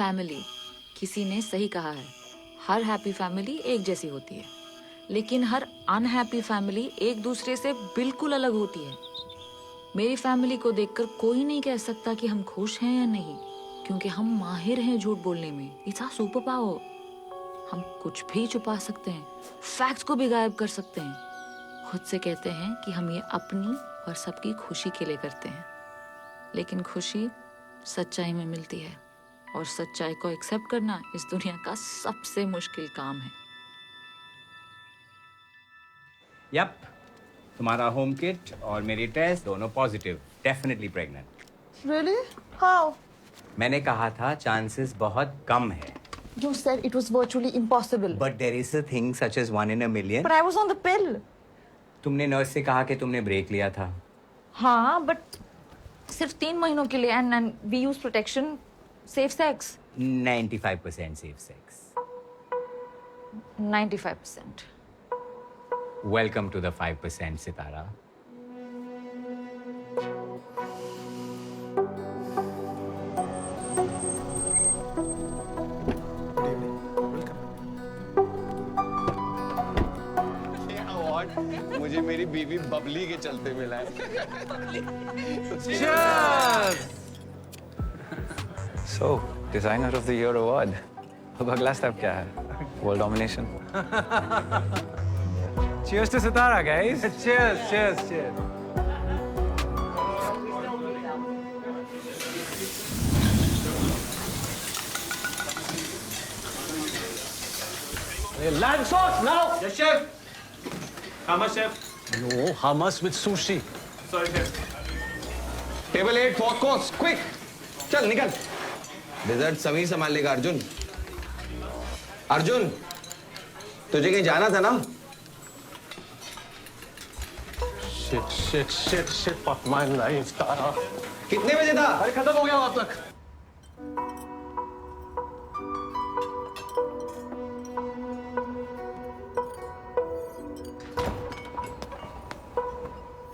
Family, किसी ने सही कहा है, हर हैप्पी फैमिली एक जैसी होती है, लेकिन हर अनहैप्पी फैमिली एक दूसरे से बिल्कुल अलग होती है। मेरी फैमिली को देखकर कोई नहीं कह सकता कि हम खुश हैं या नहीं, क्योंकि हम माहिर हैं झूठ बोलने में। It's a super power. हम कुछ भी छुपा सकते हैं, फैक्ट्स को भी गायब कर सकते हैं। खुद से कहते हैं कि हम ये अपनी और सबकी खुशी के लिए करते हैं, लेकिन खुशी सच्चाई में मिलती है, और सच्चाई को एक्सेप्ट करना इस दुनिया का सबसे मुश्किल काम है। यप, तुम्हारा होम किट और मेरी टेस्ट दोनों positive, definitely pregnant. Really? How? मैंने कहा था चांसेस बहुत कम है। You said it was virtually impossible. But there is a thing such as 1 in a million। But I was on the pill. तुमने nurse से कहा कि तुमने ब्रेक लिया था। हाँ, but सिर्फ 3 महीनों के लिए, and we use protection, safe sex. 95% safe sex. 95%। Welcome to the 5% Sitara. मुझे मेरी बीवी बबली के चलते मिला है। So, designer of the year award. अब अगला स्टेप क्या है? World domination. Cheers to Sitara, guys. Cheers, cheers, cheers. Lamb sauce now. Yes, chef. How much, chef? No, hummus with sushi. Sorry, chef. Table 8 4 course quick, चल निकल। Dessert सभी संभाल लेगा। अर्जुन, अर्जुन, तुझे कहीं जाना था ना? Shit, fuck my life, Tara. कितने बजे था? अरे खत्म हो गया अब तक।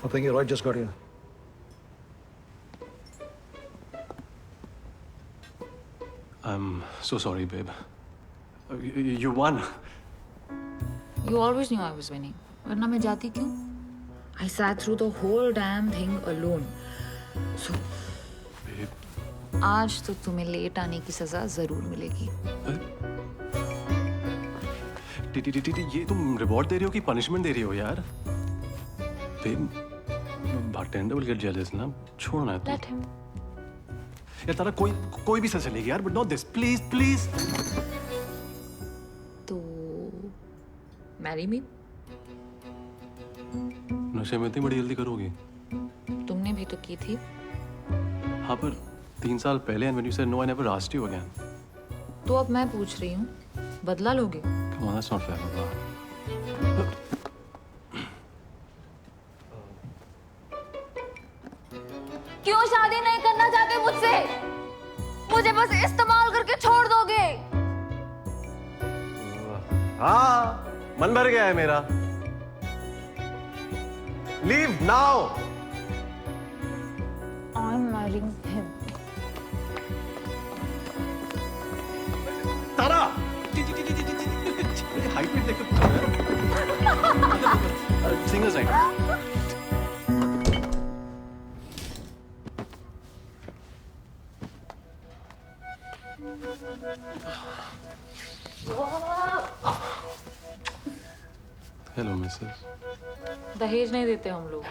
I think you're right, just got here. I'm so sorry, babe. You won. You always knew I was winning. वरना मैं जाती क्यों? I sat through the whole damn thing alone. So, Babe. आज तो तुम्हें लेट आने की सजा जरूर मिलेगी। ये तुम रिवॉर्ड दे रही हो कि पनिशमेंट दे रही हो यार? Babe, bartender will get jealous ना? छोड़ना है Let him. यार तारा कोई भी सच चलेगी यार, but not this, please, please. तो marry me? नशे में इतनी बड़ी जल्दी करोगी? तुमने भी तो की थी। हाँ, पर 3 साल पहले and when you said no, I never asked you again. तो अब मैं पूछ रही हूँ, बदला लोगे? Come on, that's not fair, Baba. क्यों शादी नहीं करना चाहते मुझसे? मुझे बस इस्तेमाल करके छोड़ दोगे? हाँ, मन भर गया है मेरा। Leave now. I'm marrying him. Tara! Height में देख तो सिंगल साइड। Hello Mrs. दहेज नहीं देते हम लोग।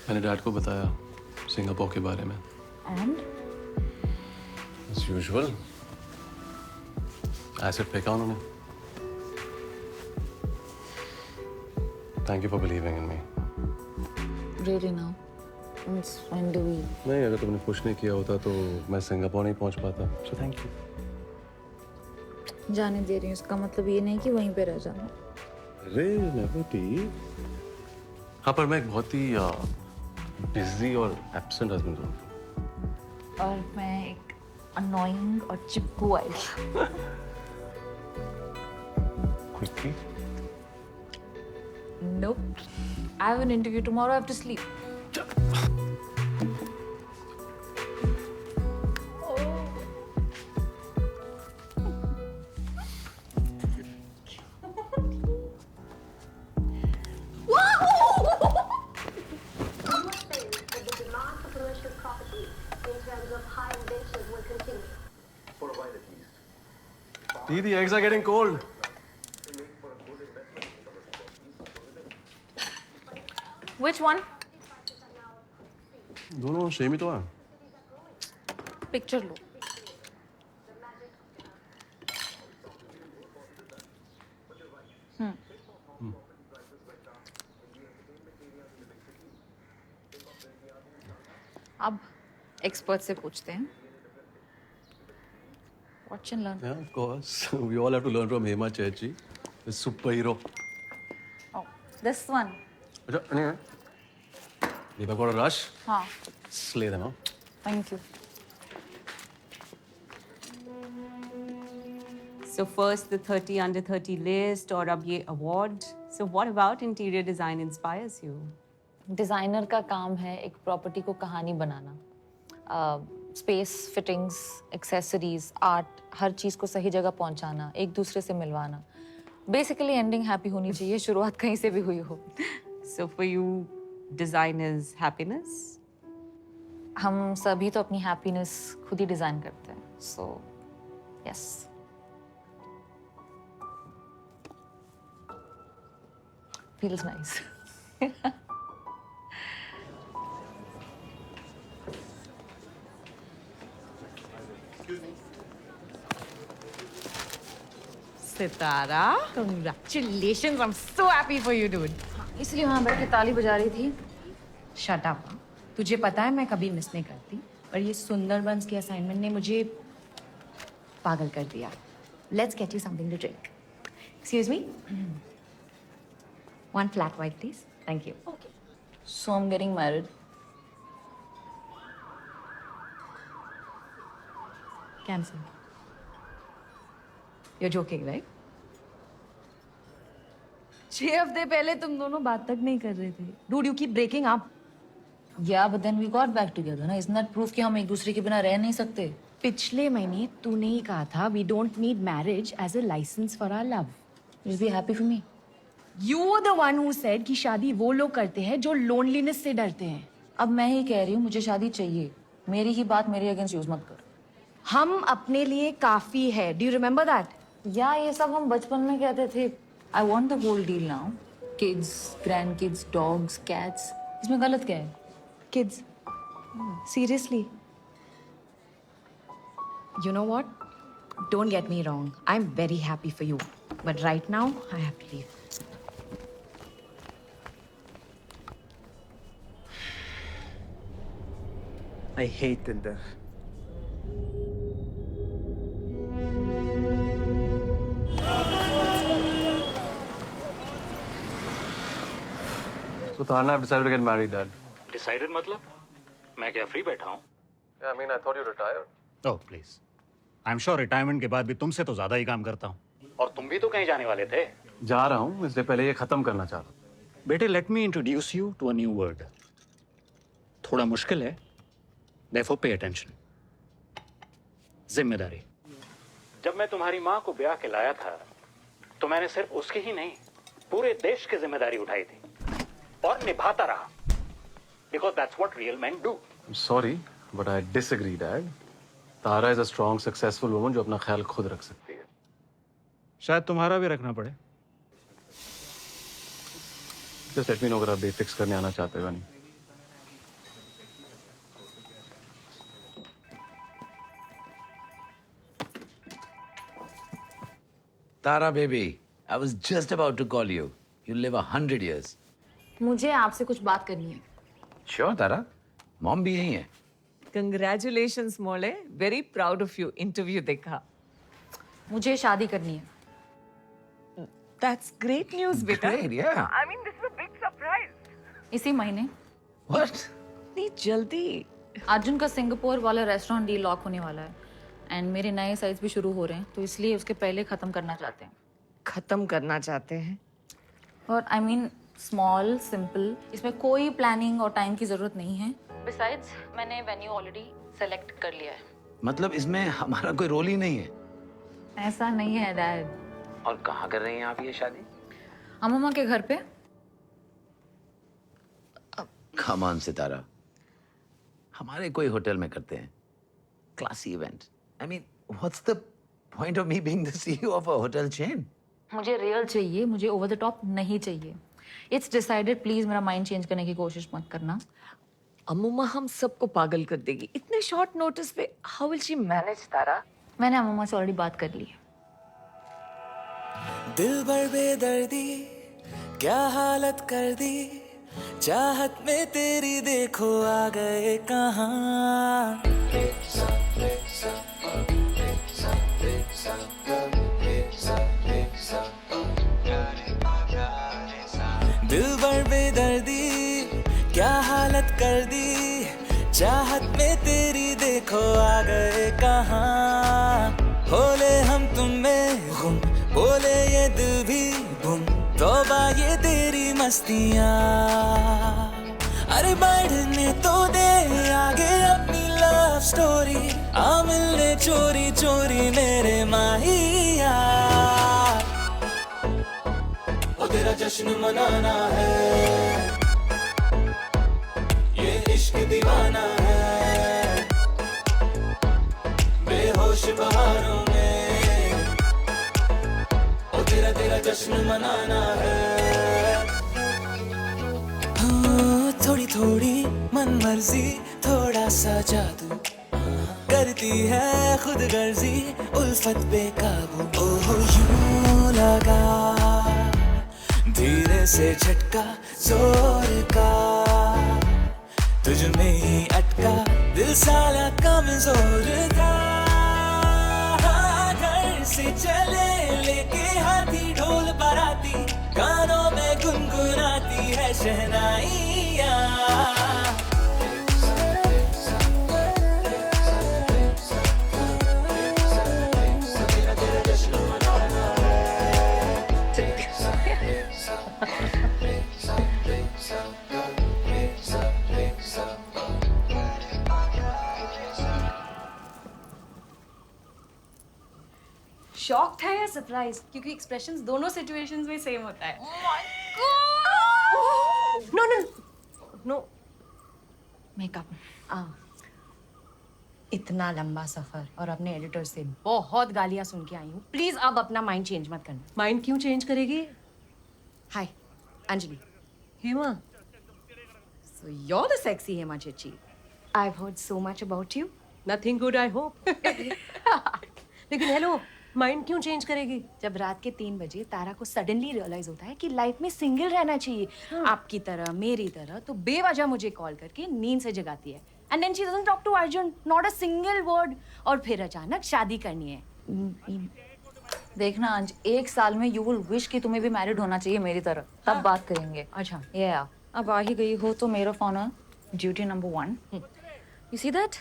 मैंने डैड को बताया सिंगापुर के बारे में। And? As usual. एसिड फेंका उन्होंने। Thank you for believing in me. Really now? When do we? नहीं, अगर तुमने पुश नहीं किया होता तो मैं सिंगापुर नहीं पहुंच पाता। So thank you. जाने दे रही हूँ, इसका मतलब ये नहीं कि वहीं पे रह जाना। अरे नेवर। हाँ, पर मैं एक बहुत ही बिजी और एब्सेंट हस्बैंड हूँ। और मैं एक अनोइंग और चिपकू wife. Quickly. Nope. I have an interview tomorrow. I have to sleep. Oh. Tea, the eggs are getting cold. Which one? दोनों सेम ही तो हैं. पिक्चर लो. अब एक्सपर्ट से पूछते हैं. Watch and learn. Yeah, of course. We all have to learn from Hema Chechi, the superhero. Oh, this one. अच्छा, anyway. If I've got a rush, हाँ. slay them, huh? Thank you. So first the 30 under 30 list और अब ये award. So what about interior design inspires you? Designer का काम है एक property को कहानी बनाना. स्पेस, फिटिंग्स, एक्सेसरीज, आर्ट, हर चीज़ को सही जगह पहुंचाना, एक दूसरे से मिलवाना. बेसिकली एंडिंग हैप्पी होनी चाहिए, शुरुआत कहीं से भी हुई हो. So for you, design is happiness? हम सभी तो अपनी हैप्पीनेस खुद ही डिज़ाइन करते हैं. So yes. Feels nice. Sitara, congratulations! I'm so happy for you, dude. इसलिए वहाँ बैठ के ताली बजा रही थी. Shut up. तुझे पता है मैं कभी मिस नहीं करती, पर ये सुंदरबंस की असाइनमेंट ने मुझे पागल कर दिया. Let's get you something to drink. Excuse me. One flat white please. Thank you. So I am getting married. Cancel. You're joking, right? 6 हफ्ते पहले तुम दोनों बात तक नहीं कर रहे थे. Dude, you keep breaking up. Yeah, but then we got back together. ना, isn't that proof कि हम एक दूसरे के बिना रह नहीं सकते? पिछले महीने तूने ही कहा था we don't need marriage as a license for our love. You'll be happy for me. You were the one who said कि शादी वो लोग करते हैं जो loneliness से डरते हैं. अब मैं ही कह रही हूँ मुझे शादी चाहिए. मेरी ही बात मेरे अगेंस्ट यूज मत कर. हम अपने लिए काफी है. Do you remember that? या ये सब हम बचपन में कहते थे. I want the whole deal now. Kids, grand kids, dogs, cats. इसमें गलत क्या है? Kids. Seriously. You know what? Don't get me wrong. I'm very happy for you. But right now, I have to leave. I hate Tinder. So Tarna, I've decided to get married, Dad. Decided मतलब? मैं क्या free बैठा हूँ? Yeah, I mean, I thought you retired. Oh, please. I'm sure retirement के बाद भी तुमसे तो ज्यादा ही काम करता हूँ. और तुम भी तो कहीं जाने वाले थे. जा रहा हूँ, इसलिए पहले ये खत्म करना चाह रहा था. बेटे, let me introduce you to a new word. थोड़ा मुश्किल है. Therefore, pay attention. जिम्मेदारी. जब मैं तुम्हारी माँ को ब्याह के लाया था, तो मैंने सिर्फ उसकी ही नहीं, पूरे देश की जिम्मेदारी उठाई थी. और निभाता रहा. Because that's what real men do. I'm sorry, but I disagree, Dad. Tara is a strong, successful woman जो अपना ख्याल खुद रख सकती है. शायद तुम्हारा भी रखना पड़े. Just let me know अगर आप डेट फिक्स करने आना चाहते हो नहीं. Tara baby, I was just about to call you. You'll live 100 years. मुझे आपसे कुछ बात करनी है. Sure, Tara. Mom भी यही है. Congratulations, Mole. Very proud of you. Interview देखा. मुझे शादी करनी है. That's great news, beta. Great, yeah. I mean, this is a big surprise. इसी महीने What? इतनी जल्दी. अर्जुन का सिंगापुर वाला रेस्टोरेंट डील लॉक होने वाला है. एंड मेरे नए साइज भी शुरू हो रहे हैं, तो इसलिए उसके पहले खत्म करना चाहते हैं. खत्म करना चाहते हैं. और आई मीन स्मॉल, सिंपल. इसमें कोई प्लानिंग और टाइम की जरूरत नहीं है. बिसाइड्स मैंने वेन्यू ऑलरेडी सेलेक्ट कर लिया है. मतलब इसमें हमारा कोई रोल ही नहीं है. ऐसा नहीं है डैड. और कहाँ कर रही हैं आप ये शादी? अम्मा के घर पे. Come on, सितारा. हमारे कोई होटल में करते हैं. Classy event. I mean, what's the Point of me being the CEO of a hotel chain. मुझे रियल चाहिए, मुझे ओवर द टॉप नहीं चाहिए. It's decided. प्लीज मेरा माइंड चेंज करने की कोशिश मत करना. अम्मुमा हम सबको पागल कर देगी इतने शॉर्ट नोटिस पे. हाउ विल शी मैनेज तारा? मैंने अम्मा से ऑलरेडी बात कर ली है. दिल भर बेदर्दी क्या हालत कर दी, चाहत में तेरी देखो आ गए कहाँ. दिल भर बेदर्दी क्या हालत कर दी, चाहत में तेरी देखो आ गए कहाँ. होले हम तुम में गुम, बोले ये दिल भी गुम, तौबा ये तेरी मस्तियाँ. अरे बढ़ने तो दे आगे अपनी लव स्टोरी, आ मिलने चोरी चोरी मेरे माहिया. ओ तेरा जश्न मनाना है, ये इश्क दीवाना है. बेहोश बहारों में ओ तेरा तेरा जश्न मनाना है. थोड़ी थोड़ी मन मर्जी थोड़ा सा जादू, करती है खुद गर्जी उल्फत बेकाबू. ओह यूं लगा धीरे से झटका जोर का, तुझ में ही अटका दिल साला कमजोर था. घर से चले लेके हाथी ढोल बराती, कानों में गुनगुनाती है शहनाइयाँ. शॉक था या सरप्राइज? क्योंकि एक्सप्रेशंस दोनों सिचुएशंस में सेम होता है. No no no makeup. इतना लंबा सफर और अपने एडिटर से बहुत गालियां सुन के आई हूँ. प्लीज अब अपना माइंड चेंज मत करना. माइंड क्यों चेंज करेगी? Hi Anjali. Hema. So you're the sexy Hema Chichi. I've heard so much about you. Nothing good, I hope. लेकिन हेलो, माइंड क्यों चेंज करेगी? जब रात के 3 बजे तारा को सडनली रियलाइज होता है कि लाइफ में सिंगल रहना चाहिए, आपकी तरह मेरी तरह, तो बेवजह मुझे कॉल करके नींद से जगाती है. And then she doesn't talk to Arjun, not a single word. और फिर अचानक शादी करनी है. देखना अंज, 1 साल में यू विल विश कि तुम्हें भी मैरिड होना चाहिए मेरी तरह. तब बात करेंगे. अच्छा. या अब आ ही गई हो तो मेरा honour duty number 1. You see that?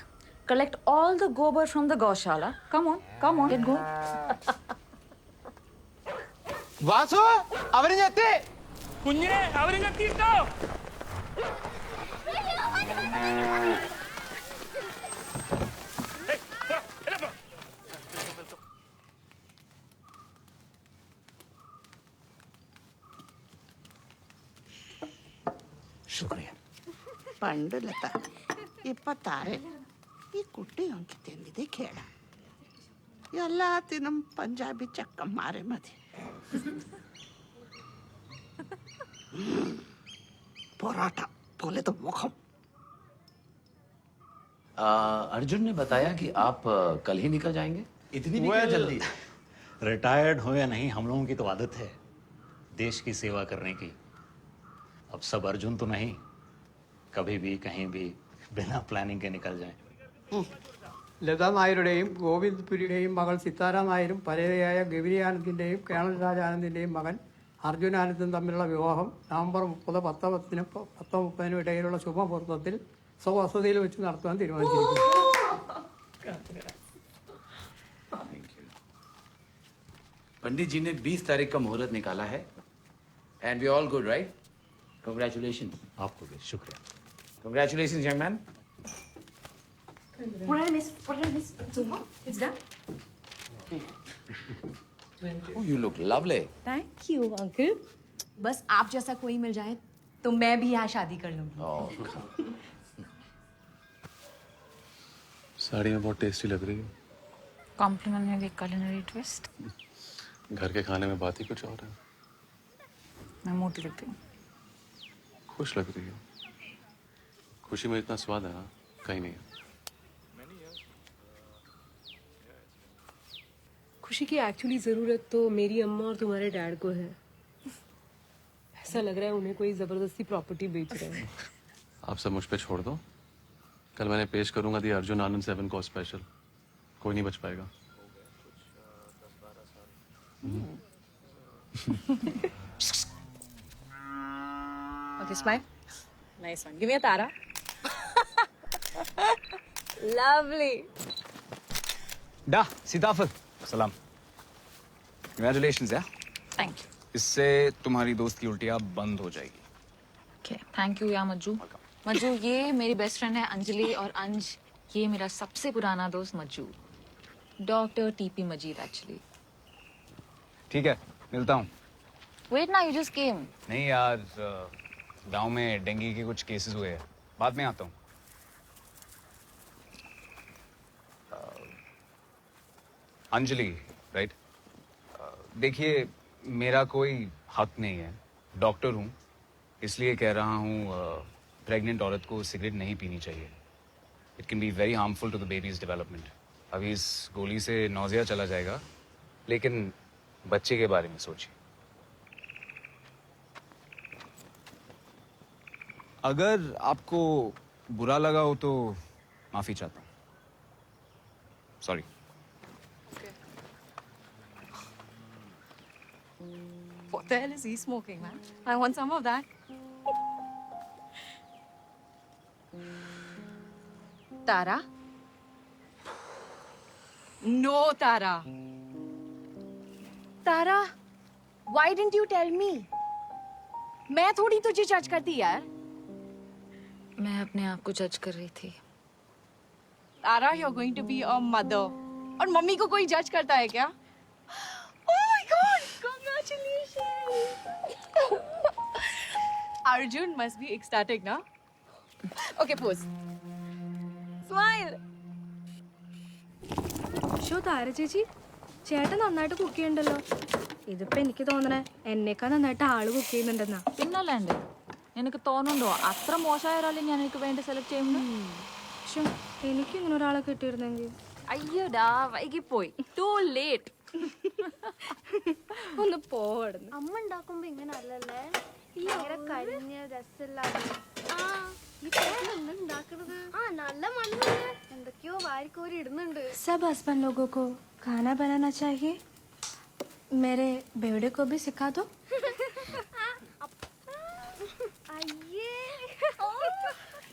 Collect all the gobar from the Gaushala. Come on, get going. Vasu അവരിഞ്ഞെത്തി. കുഞ്ഞിനെ അവരിങ്ങെത്തിട്ടോ. शुक्रिया. പണ്ടിലത്ത ഇപ്പൊ താരെ ഈ കുട്ടി നോക്കി തെന്നിത് കേട എല്ലാത്തിനും പഞ്ചാബി ചക്കന്മാരെ മതി. പൊറാട്ട പോലത്തെ മുഖം. अर्जुन ने बताया कि आप कल ही निकल जाएंगे. इतनी भी क्या जल्दी? रिटायर्ड हो या नहीं, हम लोगों की तो आदत है देश की सेवा करने की. अब सब अर्जुन तो नहीं, कभी भी कहीं भी बिना प्लानिंग के निकल जाएं. ലതാ നായരുടെയും ഗോവിന്ദ്പുരിയുടെയും മകൾ സിത്താര നായരും പരേതയായ ഗൗരി ആനന്ദിൻ്റെയും കേണൽ രാജ ആനന്ദിൻ്റെയും മകൻ അർജുൻ ആനന്ദും തമ്മിലുള്ള വിവാഹം നവംബർ 30, 10:30 ഇടയിലുള്ള ശുഭമുഹൂർത്തത്തിൽ സ്വവസതിയിൽ വെച്ച് നടത്തുവാൻ തീരുമാനിച്ചിരിക്കുന്നു. पंडित जी ने 20 तारीख का मुहूर्त निकाला है. And we all good, right? Congratulation. आपको भी शुक्रिया. Congratulation young man. What did I miss? So it's done. Oh, you look lovely. Thank you, uncle. बस आप जैसा कोई मिल जाए तो मैं भी यहाँ शादी कर लूंगी. साड़ी में बहुत टेस्टी लग रही है. कॉम्प्लीमेंट में भी culinary twist. घर के खाने में बात ही कुछ और है। मैं मोटी लगती हूँ. खुश लग रही है। खुशी में इतना स्वाद है ना, कहीं नहीं है। खुशी की एक्चुअली ज़रूरत तो मेरी अम्मा और तुम्हारे डैड को है। ऐसा लग रहा है उन्हें कोई ज़बरदस्ती प्रॉपर्टी बेच रहे हैं। आप सब मुझ पे छोड़ दो। कल मैंने पेश करूंगा दी अर्जुन आनंद 7 को स्पेशल। कोई नहीं बच पाएगा। Okay, smile. Nice one. Give me a Tara. Lovely. डा सीताफल सलाम। Congratulations यार। Thank you. इससे तुम्हारी दोस्त की उल्टियाँ बंद हो जाएगी। Okay, thank you या मज्जू. मज्जू ये मेरी बेस्ट फ्रेंड है अंजलि और अंज ये मेरा सबसे पुराना दोस्त मज्जू. डॉक्टर टीपी मजीद एक्चुअली. ठीक है, मिलता हूँ। Wait ना, you just came. नहीं यार, गांव में डेंगू के कुछ केसेस हुए हैं। बाद में आता हूँ। अंजलि, राइट? देखिए, मेरा कोई हक नहीं है। डॉक्टर हूँ, इसलिए कह रहा हूँ प्रेग्नेंट औरत को सिगरेट नहीं पीनी चाहिए। It can be very harmful to the baby's development. अभी इस गोली से नौजिया चला जाएगा, लेकिन बच्चे के बारे में सोचिए। अगर आपको बुरा लगा हो तो माफी चाहता हूँ। Sorry. What the hell is he smoking, man? I want some of that. Tara? No, Tara. Tara, why didn't you tell me? मैं थोड़ी तुझे जज करती यार. मैं अपने आप को जज कर रही थी. Tara, you're going to be a mother. और मम्मी को कोई जज करता है क्या? Oh my God! Congratulations! Arjun must be ecstatic, na? Okay, pose. Smile. ഷോ താര ചേച്ചി ചേട്ടൻ നന്നായിട്ട് കുക്ക് ചെയ്യണ്ടല്ലോ. ഇതിപ്പോ എനിക്ക് തോന്നണേ എന്നേക്കാൾ നന്നായിട്ട് ആള് കുക്ക് ചെയ്യുന്നുണ്ടെന്നാ. പിന്നല്ലാണ്ട് നിനക്ക് തോന്നുന്നുണ്ടോ അത്ര മോശമായ ഒരാളെ ഞാൻ എനിക്ക് വേണ്ടി സെലക്ട് ചെയ്യുന്നു? എനിക്ക് ഇങ്ങനെ ഒരാളെ കിട്ടിയിരുന്നെങ്കിൽ. അയ്യോടാ വൈകിപ്പോയി. To late. ഒന്ന് പോടുന്നു. അമ്മ ഉണ്ടാക്കുമ്പോ ഇങ്ങനെ അല്ലല്ലേ, ഭയങ്കര കരിഞ്ഞ രസമില്ലാതെ. सब हस्बैंड लोगों को खाना बनाना चाहिए. मेरे बेवड़े को भी सिखा दो.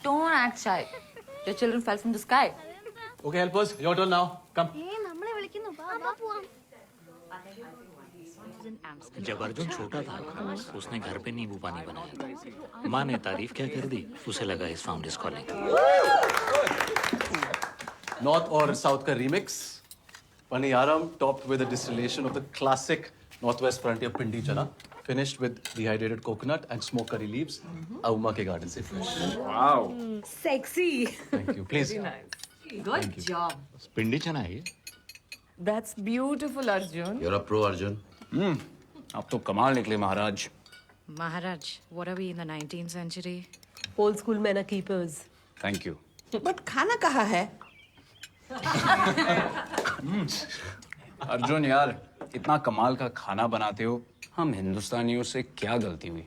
Don't act shy. Your children fell from the sky. Okay, help us. Your turn now. Come. जब अर्जुन छोटा था उसने घर पे नींबू पानी बनाया। माँ ने तारीफ क्या कर दी, उसे लगा इस found is calling. North or South का remix. Paniyaram topped with a distillation of the classic Northwest frontier pindi chana, finished with dehydrated coconut and smoked curry leaves. Auma के garden से fresh. Wow. Sexy. Thank you. Please. Very nice. Good job. पिंडी चना है ये? That's beautiful, Arjun. You're a pro, Arjun. आप तो कमाल निकले महाराज. Maharaj, what are we in the 19th century? Old school men are keepers. Thank you. But खाना कहाँ है? अर्जुन यार, इतना कमाल का खाना बनाते हो, हम हिंदुस्तानियों से क्या गलती हुई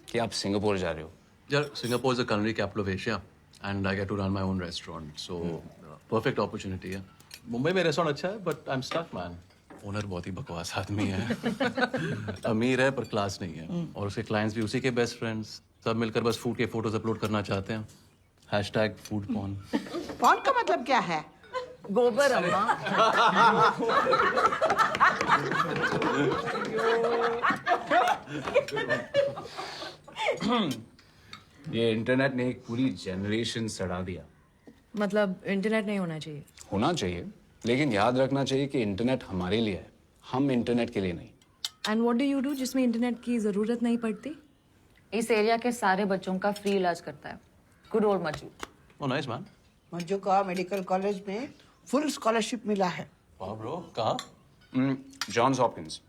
कि आप सिंगापुर जा रहे हो? Yeah, Singapore is the culinary capital of Asia, and I get to run my own restaurant. So, perfect opportunity है. मुंबई में रेस्टोरेंट अच्छा है, but I'm stuck, man. Owner बहुत ही बकवास आदमी है. अमीर है पर क्लास नहीं है. और उसके क्लाइंट्स भी उसी के बेस्ट फ्रेंड्स. सब मिलकर बस फूड के फोटोज अपलोड करना चाहते हैं. #foodporn. पॉन का मतलब क्या है? गोबर अम्मा. ये इंटरनेट ने एक पूरी जनरेशन सड़ा दिया. मतलब इंटरनेट नहीं होना चाहिए. होना चाहिए, लेकिन याद रखना चाहिए कि इंटरनेट हमारे लिए है, हम इंटरनेट के लिए नहीं. And what do you do जिसमें इंटरनेट की जरूरत नहीं पड़ती? इस एरिया के सारे बच्चों का फ्री इलाज करता है. Good old Majju. Oh, nice, man. Manju का मेडिकल कॉलेज में फुल स्कॉलरशिप मिला है. वाह ब्रो, कहाँ? जॉन्स हॉपकिंस,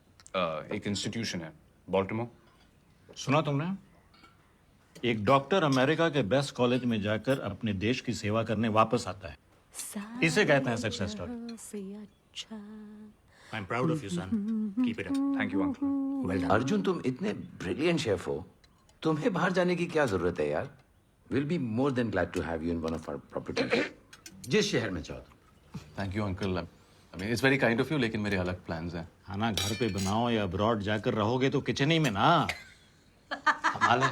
एक इंस्टीट्यूशन है, बॉल्टिमोर। सुना तुमने? एक डॉक्टर अमेरिका के बेस्ट कॉलेज में जाकर अपने देश की सेवा करने वापस आता है, इसे कहते हैं success story. I am proud of you son, keep it up. Thank you uncle. Well done. Arjun, तुम इतने ब्रिलियंट शेफ हो, तुम्हें बाहर जाने की क्या जरूरत है यार? Will be more than glad to have you in one of our properties, जिस शहर में चाहो। Thank you uncle. I mean it's very kind of you, लेकिन मेरे अलग प्लान्स हैं। खाना घर पे बनाओ या अब्रॉड जाकर रहोगे तो किचन ही में ना। संभाले।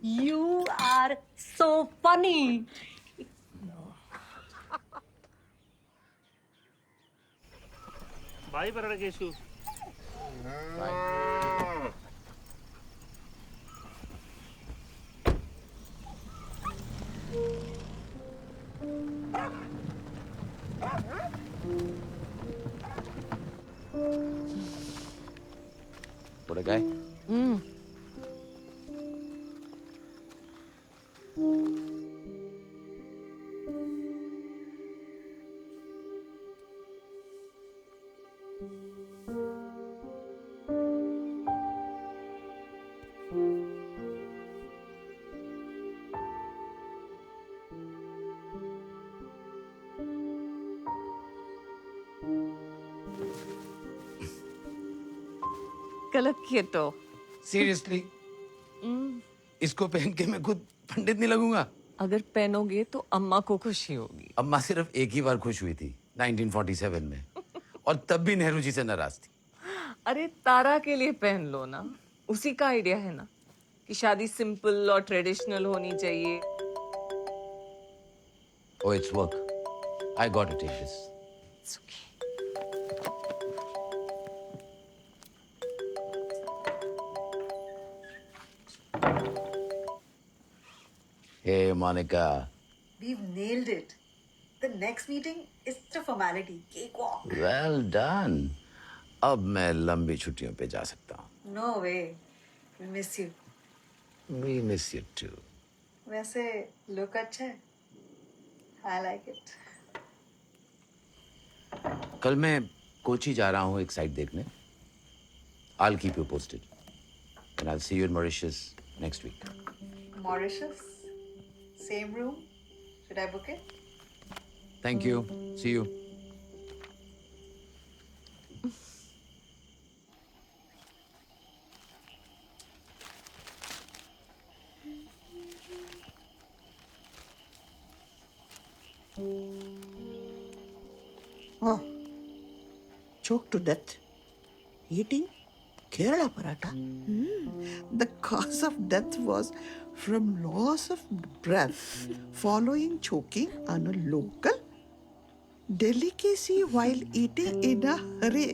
You are so funny. ಬಾಯಿ ಬರಡ ಕೇಶು. What a guy. गलत किए तो सीरियसली इसको पहन के मैं खुद पंडित नहीं लगूंगा? अगर पहनोगे तो अम्मा को खुशी होगी। अम्मा सिर्फ एक ही बार खुश हुई थी 1947 में, और तब भी नेहरू जी से नाराज थी। अरे तारा के लिए पहन लो ना, उसी का आइडिया है ना कि शादी सिंपल और ट्रेडिशनल होनी चाहिए। Oh, it's work. I got to take this. It's okay. Hey, Monica. We've nailed it. The next meeting is just a formality. Cakewalk. Well done. अब मैं लंबी छुट्टियों पे जा सकता हूँ। No way. We miss you. We miss you too. वैसे look अच्छा है. I like it. कल मैं कोची जा रहा हूँ एक साइट देखने। I'll keep you posted. And I'll see you in Mauritius next week. Mauritius? Same room? Should I book it? Thank you. See you. Oh, choked to death. Eating Kerala paratha. The cause of death was from loss of breath following choking on a local delicacy while eating in a hurry.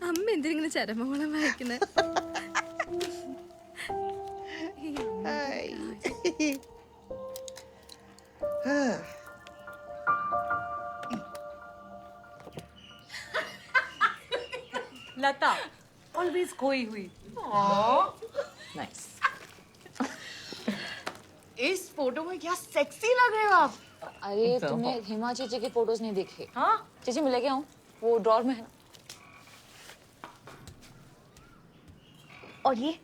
അമ്മ എന്തിനിങ്ങനെ ചരമോളം വായിക്കുന്നത്? लता always खोई हुई। Nice. इस photo में क्या sexy लग रहे हो आप। अरे तुमने हिमा चीची के फोटोज नहीं देखे? हाँ चीची मैं लेके आऊं, वो ड्रॉर में है। और ये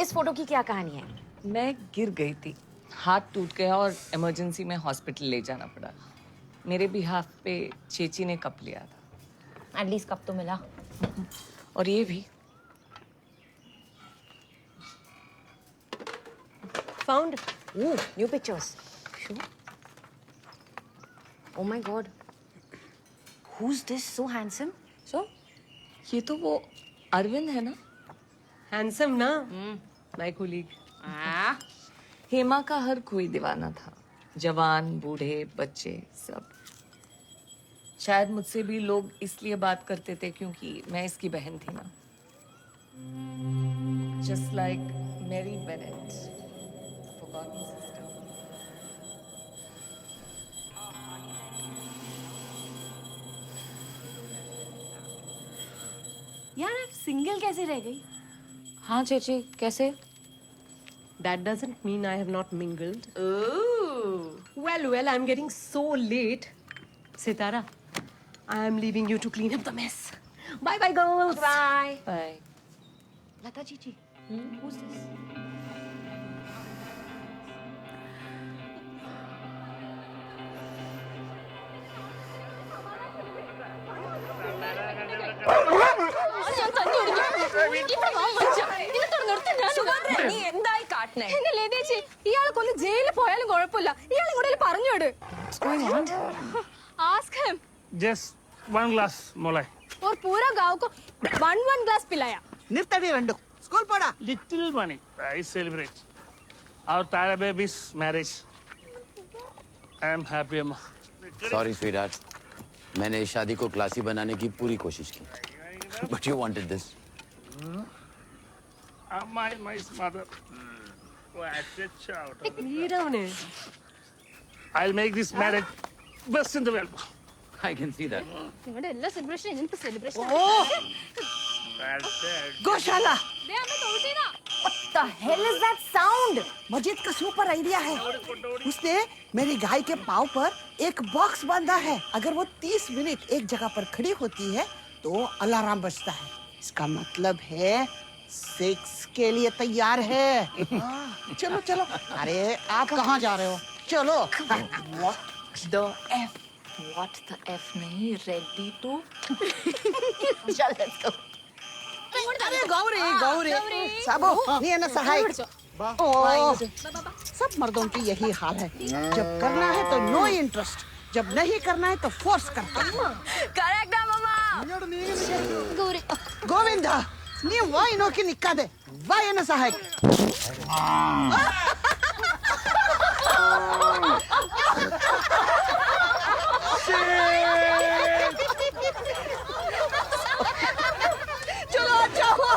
इस फोटो की क्या कहानी है? मैं गिर गई थी, हाथ टूट गया और इमरजेंसी में हॉस्पिटल ले जाना पड़ा। मेरे बिहाफ पे चेची ने कप लिया था। एटलीस्ट कप तो मिला। और ये भी Found. Ooh, new pictures. Sure. Oh my God. Who's this so handsome? So, ये तो वो अरविंद है ना? हैंडसम ना? My colleague. हेमा का हर कोई दीवाना था, जवान बूढ़े बच्चे सब। शायद मुझसे भी लोग इसलिए बात करते थे क्योंकि मैं इसकी बहन थी ना। Just like Mary Bennett, forgotten sister. यार आप सिंगल कैसे रह गई? हाँ चेची कैसे? That doesn't mean I have not mingled. Ooh. Well, I'm getting so late. Sitara, I am leaving you to clean up the mess. Bye, girls. Bye. Bye. Lata Chichi, who's this? നീ എന്തായി കാട്ടണേ? എന്നെ ലതേച്ചി, ഇയാളെ കൊന്ന് ജയിലിൽ പോയാലും കുഴപ്പമില്ല. ഇയാൾ ഇങ്ങോട്ടേലും പറഞ്ഞു വിട്. Ask him. Just 1 glass, Molai. और पूरा गांव को 1 ग्लास पिलाया. നിർത്തടി രണ്ടും സ്കൂൾ പോടാ. Little money. I celebrate. Our Tara baby's marriage. I am happy, Amma. Sorry sweetheart, मैंने इस शादी को क्लासी बनाने की पूरी कोशिश की, but you wanted this. My mother. Watch it out. I'll make this marriage best in the world. I can see that. നിങ്ങളുടെ എല്ലാ സെലിബ്രേഷൻ എന്ത് സെലിബ്രേഷൻ? गौशाला. What the hell is that sound? मजीद का सुपर आइडिया है. उसने मेरी गाय के पाँव पर एक बॉक्स बांधा है. अगर वो 30 मिनट एक जगह पर खड़ी होती है तो अलार्म बजता है. इसका मतलब है 6 के लिए तैयार है. चलो चलो. अरे आप कहाँ जा रहे हो? चलो. What the F? What the F नहीं? Ready to? चल let's go. अरे गौरी गौरी साबो नहीं है ना सहाय. सब मर्दों की यही हाल है. जब करना है तो नो इंटरेस्ट, जब नहीं करना है तो फोर्स करता है. Correct, Mama. ಗೌರಿ ಗೋವಿಂದ ನೀವು ವಾಯ್ ನೋಕಿ ನಿಕ್ಕದೆ ವಾಯನ ಸಹಾಯ. चलो अच्छा हुआ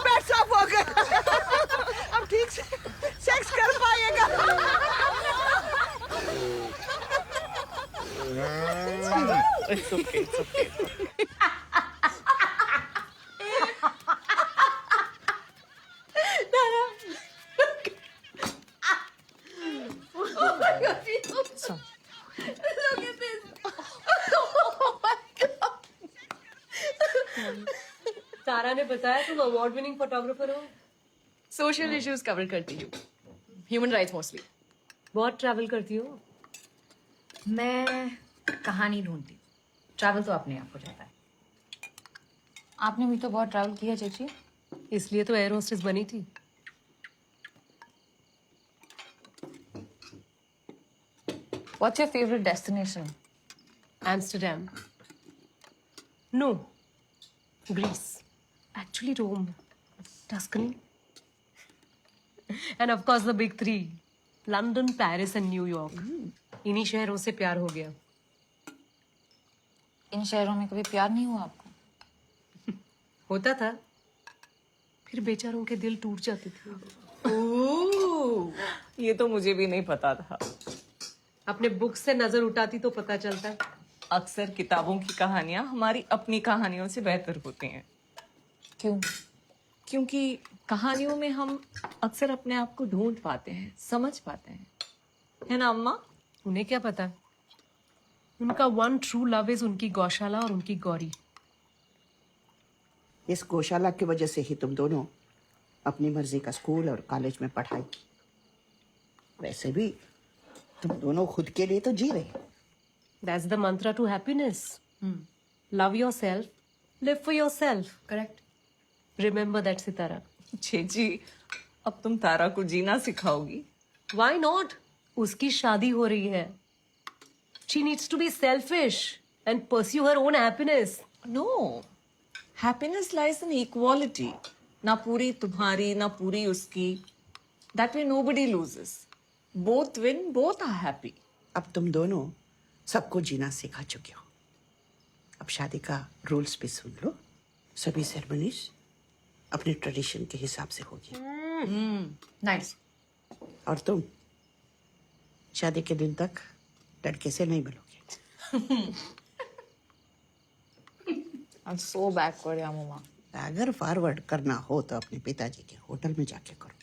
पेट साफ हो गया. अब ठीक से सेक्स कर पाएगा. It's okay. Oh my God, look at this. Oh my God. तारा ने बताया तुम अवार्ड विनिंग फोटोग्राफर हो. सोशल इश्यूज कवर करती हूँ, ह्यूमन राइट्स मोस्टली. बहुत ट्रैवल करती हो. मैं कहानी ढूंढती हूँ. ट्रैवल तो अपने आप हो जाता है. आपने भी तो बहुत ट्रैवल किया चाची. इसलिए तो एयर होस्टेस बनी थी. What's your favorite destination? Amsterdam. No. Greece. Actually Rome. Tuscany. And of course the big three. London, Paris and New York. इन्हीं शहरों से प्यार हो गया. इन शहरों में कभी प्यार नहीं हुआ आपको? होता था, फिर बेचारों के दिल टूट जाते थे. ओह, ये तो मुझे भी नहीं पता था. अपने बुक से नजर उठाती तो पता चलता है. अक्सर किताबों की कहानियां हमारी अपनी कहानियों से बेहतर होती हैं. क्यों? क्योंकि कहानियों में हम अक्सर अपने आप को ढूंढ पाते हैं, समझ पाते हैं, है ना अम्मा? उन्हें क्या पता? उनका वन ट्रू लव इज उनकी गौशाला और उनकी गौरी. इस गौशाला की वजह से ही तुम दोनों अपनी मर्जी का स्कूल और कॉलेज में पढ़ाई. वैसे भी तुम दोनों खुद के लिए तो जी रहे. That's the mantra to happiness. Love yourself, live for yourself. Correct. Remember that, Sitara. जी, अब तुम तारा को जीना सिखाओगी? Why not? उसकी शादी हो रही है. She needs to be selfish and pursue her own happiness. No. Happiness lies in equality. ना पूरी तुम्हारी, ना पूरी उसकी. That way nobody loses. Both win, both are happy. अब तुम दोनों सबको जीना सिखा चुके हो. अब शादी का रूल्स भी सुन लो. सभी सेरेमनीज अपने ट्रेडिशन के हिसाब से होगी. नाइस. और तुम शादी के दिन तक लड़के से नहीं मिलोगे. I'm so backward, yeah, मम्मा. अगर फॉरवर्ड करना हो तो अपने पिताजी के होटल में जाके करो.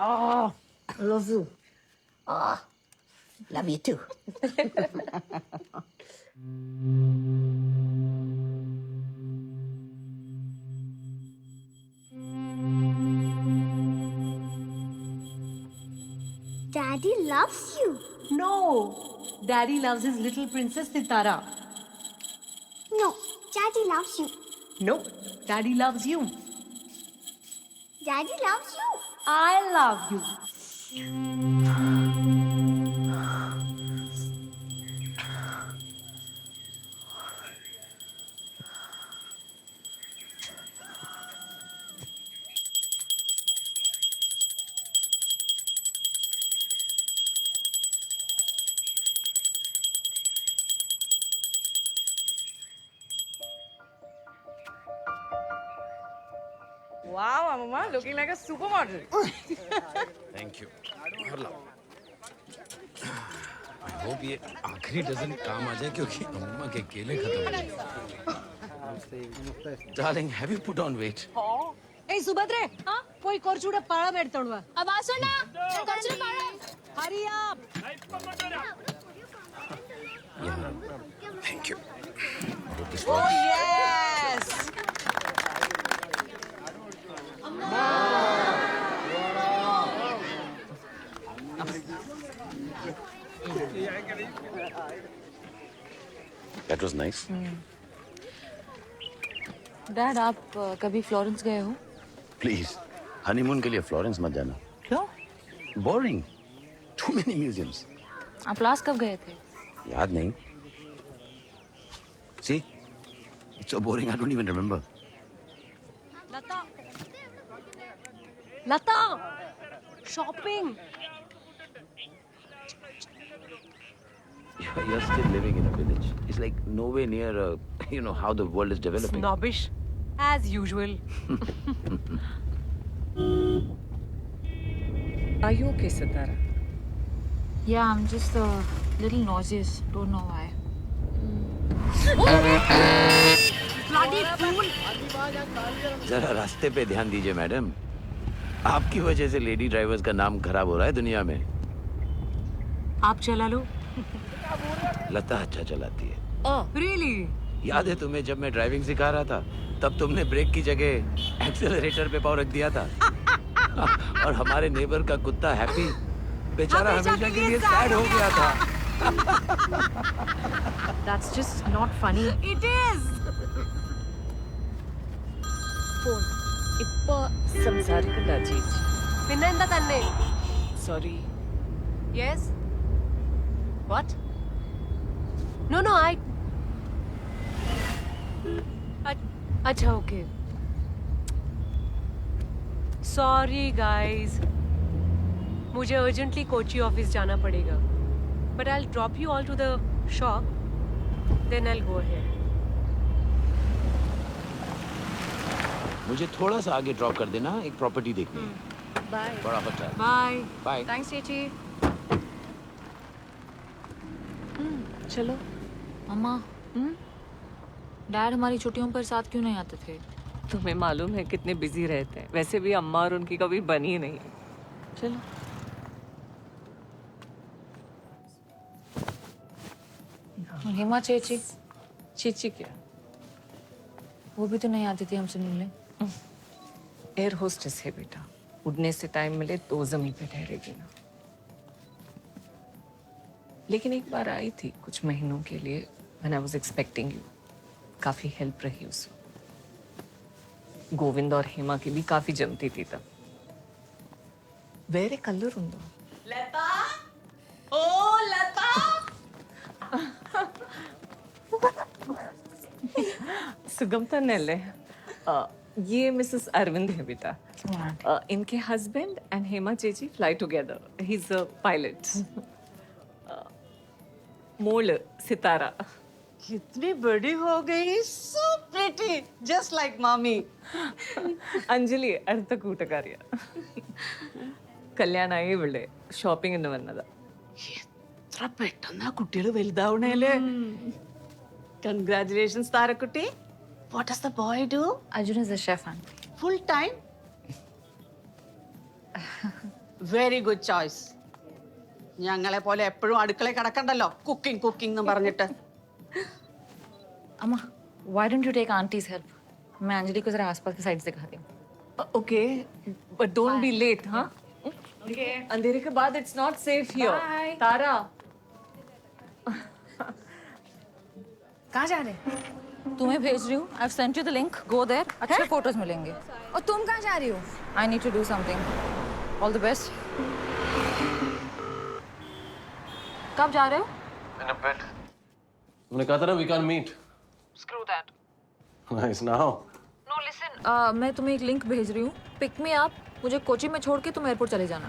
Oh, love you. Oh, love you too. Daddy loves you. No, Daddy loves his little princess Sitara. No, Daddy loves you. Nope, Daddy loves you. Daddy loves you. I love you. Wow, Mama, looking like a supermodel. Thank you और लाओ I hope ये आखिरी dozen काम आ जाए क्योंकि अम्मा के केले खत्म हो गए darling have you put on weight ए सुभद्रे कोई करचुडे पाळा बेडतणवा वासुना करचुडे पाळा हरी आप thank you Oh, yes! That was nice dad, आप कभी फ्लोरेंस गए हो? प्लीज हनीमून के लिए फ्लोरेंस मत जाना क्यों? बोरिंग टू मेनी म्यूजियम्स आप लास्ट कब गए थे? याद नहीं See, it's so boring. I don't even remember. Lata shopping You're still living in a village. It's like nowhere near, how the world is developing. snobbish as usual. Are you okay, Sitara? Yeah, I'm just a little nauseous. Don't know why. Bloody fool! जरा रास्ते पे ध्यान दीजिए madam आपकी वजह से lady drivers का नाम खराब हो रहा है दुनिया में आप चला लो लता अच्छा चलाती है really? याद है तुम्हें जब मैं ड्राइविंग सिखा रहा था तब तुमने ब्रेक की जगह एक्सेलरेटर पे पाँव रख दिया था और हमारे नेबर का कुत्ता हैप्पी बेचारा हमेशा के लिए सैड हो गया था That's just not funny. It is. Phone. ഇപ്പൊ സംസാരിക്കണ്ട ചേച്ചി. പിന്നെന്താ തന്നെ? Sorry. Yes. What? No, I. अच्छा okay. Sorry guys. मुझे urgently कोची ऑफिस जाना पड़ेगा. But I'll drop you all to the shop. Then I'll go ahead. मुझे थोड़ा सा आगे ड्रॉप कर देना एक प्रॉपर्टी देखनी है Bye. बड़ा होता है Bye. Bye Thanks, Chechi. चलो. मम्मा, डैड हमारी छुट्टियों पर साथ क्यों नहीं आते थे? तुम्हें मालूम है कितने बिजी रहते हैं. वैसे भी अम्मा और उनकी कभी बनी ही नहीं. चलो. हेमा चेची, चीची क्या? वो भी तो नहीं आती थी हमसे मिलने. एयर होस्टेस है बेटा. उड़ने से टाइम मिले तो जमीन पे ठहरेगी ना. लेकिन एक बार आई थी कुछ महीनों के लिए. When I was expecting you. काफी हेल्प रही उसको. गोविंद और हेमा की भी काफी जमती थी तब. वेरे कलर उंदो. लता. ओ लता. सुगमता नेले. ये मिसेस अरविंद है बेटा. इनके हस्बैंड एंड हेमा चेची fly together. He is a pilot. मोल सितारा. कितनी बड़ी हो गई. So pretty. Just like mommy. Anjali अर्थकूटकार्य. കല്യാണ ഇവിടെ ഷോപ്പിങ്ങിന് വന്നതാ. എത്ര പെട്ടെന്നാ കുട്ടികൾ വലുതാവണേല്. Congratulations, താരക്കുട്ടി. What does the boy do? Arjun is a chef, auntie. Full time? Very good choice. ഞങ്ങളെ പോലെ എപ്പോഴും അടുക്കളയിൽ കിടക്കണ്ടല്ലോ കുക്കിംഗ് കുക്കിംഗ് എന്ന് പറഞ്ഞിട്ട്. अम्मा why don't you take auntie's help? मैं अंजलि को जरा आसपास की साइड से दिखाती हूँ. Okay, but don't be late, हाँ? Okay. अंधेरे के बाद it's not safe here. Bye. तारा. कहाँ जा रहे? तुम्हें भेज रही हूँ. I've sent you the link. Go there. अच्छे फोटोज मिलेंगे. और तुम कहाँ जा रही हो? I need to do something. All the best. कब जा रहे हो? In a bit. तुमने कहा था ना we can't meet. Screw that. Nice now. No listen. मैं तुम्हें एक लिंक भेज रही हूँ. Pick me up. मुझे कोची में छोड़ के तुम एयरपोर्ट चले जाना.